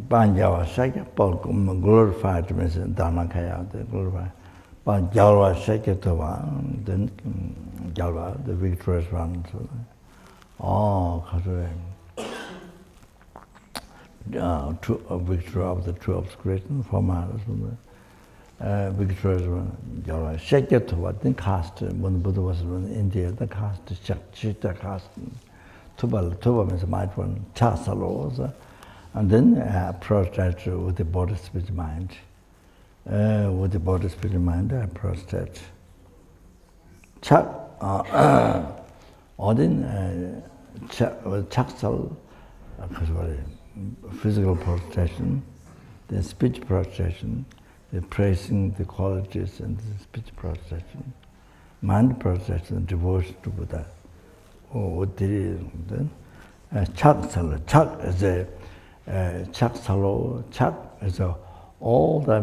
Banjawa Shaka, glorified Dharma Kaya, glorified. Banjawa Shaka Tova, then Jalva, the victorious one. Oh, victory of the two obscuration formats. Victorious one, Jalva Shaka Tova, then cast, when Buddha was in India, the cast, Chita cast. Tuba means mind one, Chasalosa, and then approach that with the body spirit mind. With the body spirit mind, I approach that. Chak, or then Chaksal, physical prostration, then speech prostration, the praising the qualities and the speech prostration, mind prostration, devotion to Buddha. What did it then? Chak is a Chak Salo, Chak is all the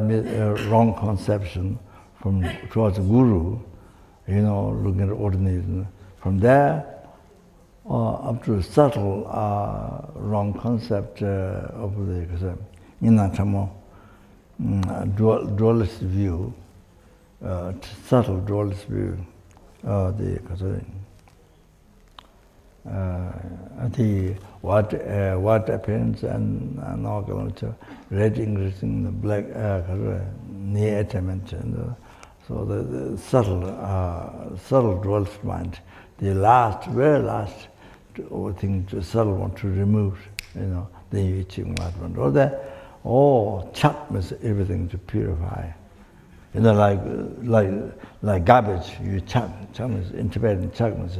wrong conception towards the Guru, looking at ordinary. From there up to subtle wrong concept of the Inatamo dualist view, subtle dualist view of the what appearance and all red English in the black near mentioned. So the subtle dualist mind, the very last thing to subtle want to remove, then you achieve that one. Or that, chak means everything to purify. Like garbage, you chak means in Tibetan chak means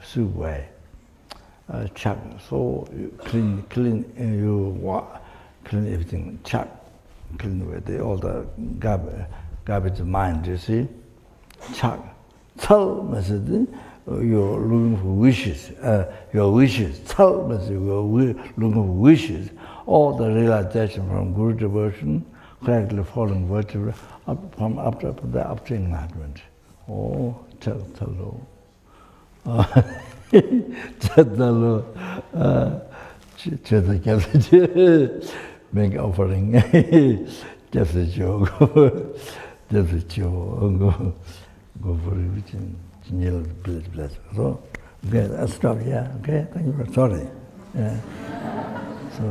soup way. Chak, so you clean everything, chak, clean away all the garbage of mind, you see. Chak, chal means you're looking for wishes, your wishes, chal means you're looking for wishes, all the realization from Guru devotion, correctly following virtue, up to enlightenment. Chal, chalo. Chatalo, Chata Captain, make offering, just a joke, just a joke, go for it, bless. So, okay, I'll stop here, okay? Thank you for sorry. Yeah. So,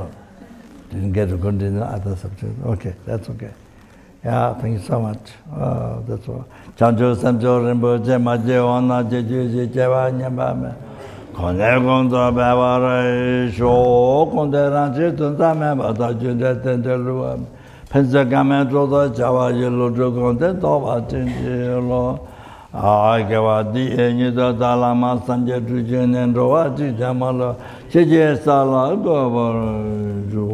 didn't get to continue other subjects. Okay, that's okay. Yeah, thank you so much. That's all. Chanjo, Samjo, Rinpoche, Maje, Wana, Jeju, Jeva, Nyambame. Kone Gondo, Bavara, Sho, Konde, Ranchi, Tuntame, Bata, Junde, Tendelua, Pensacame, Joda, Java, Yellow, Conte, Tova, Tinjilo, Agavadi, Enida, Dalama, Sanje, Tujin, and Roa, Jamala, Cheje, Sala, Gover, Jo.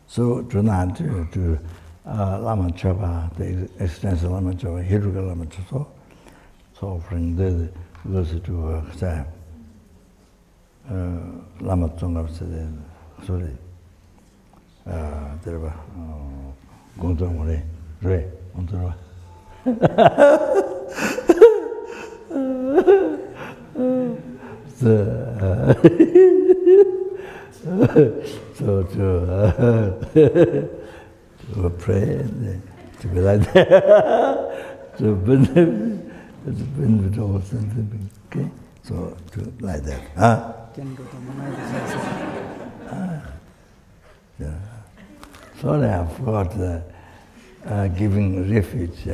So tonight to Lama Chapa, the extensive Lama Chapa, Hiruka Lama Chapa, so offering the goes to Lama Tsonga said, sorry, there were Gondomore, Ray, Ontoro. So to pray, to be like that, to benefit all something, okay? So to like that, huh? Yeah. Sorry, I forgot giving refuge.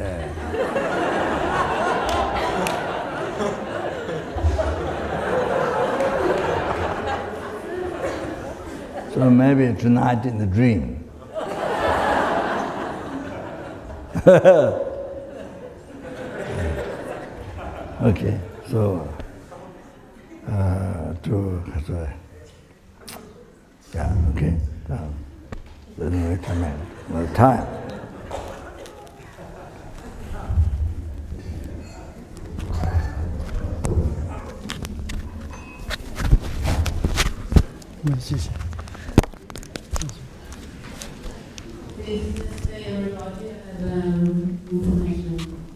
So maybe tonight in the dream. Okay, so yeah, okay. Then we come in. No time. Please stay everybody and information.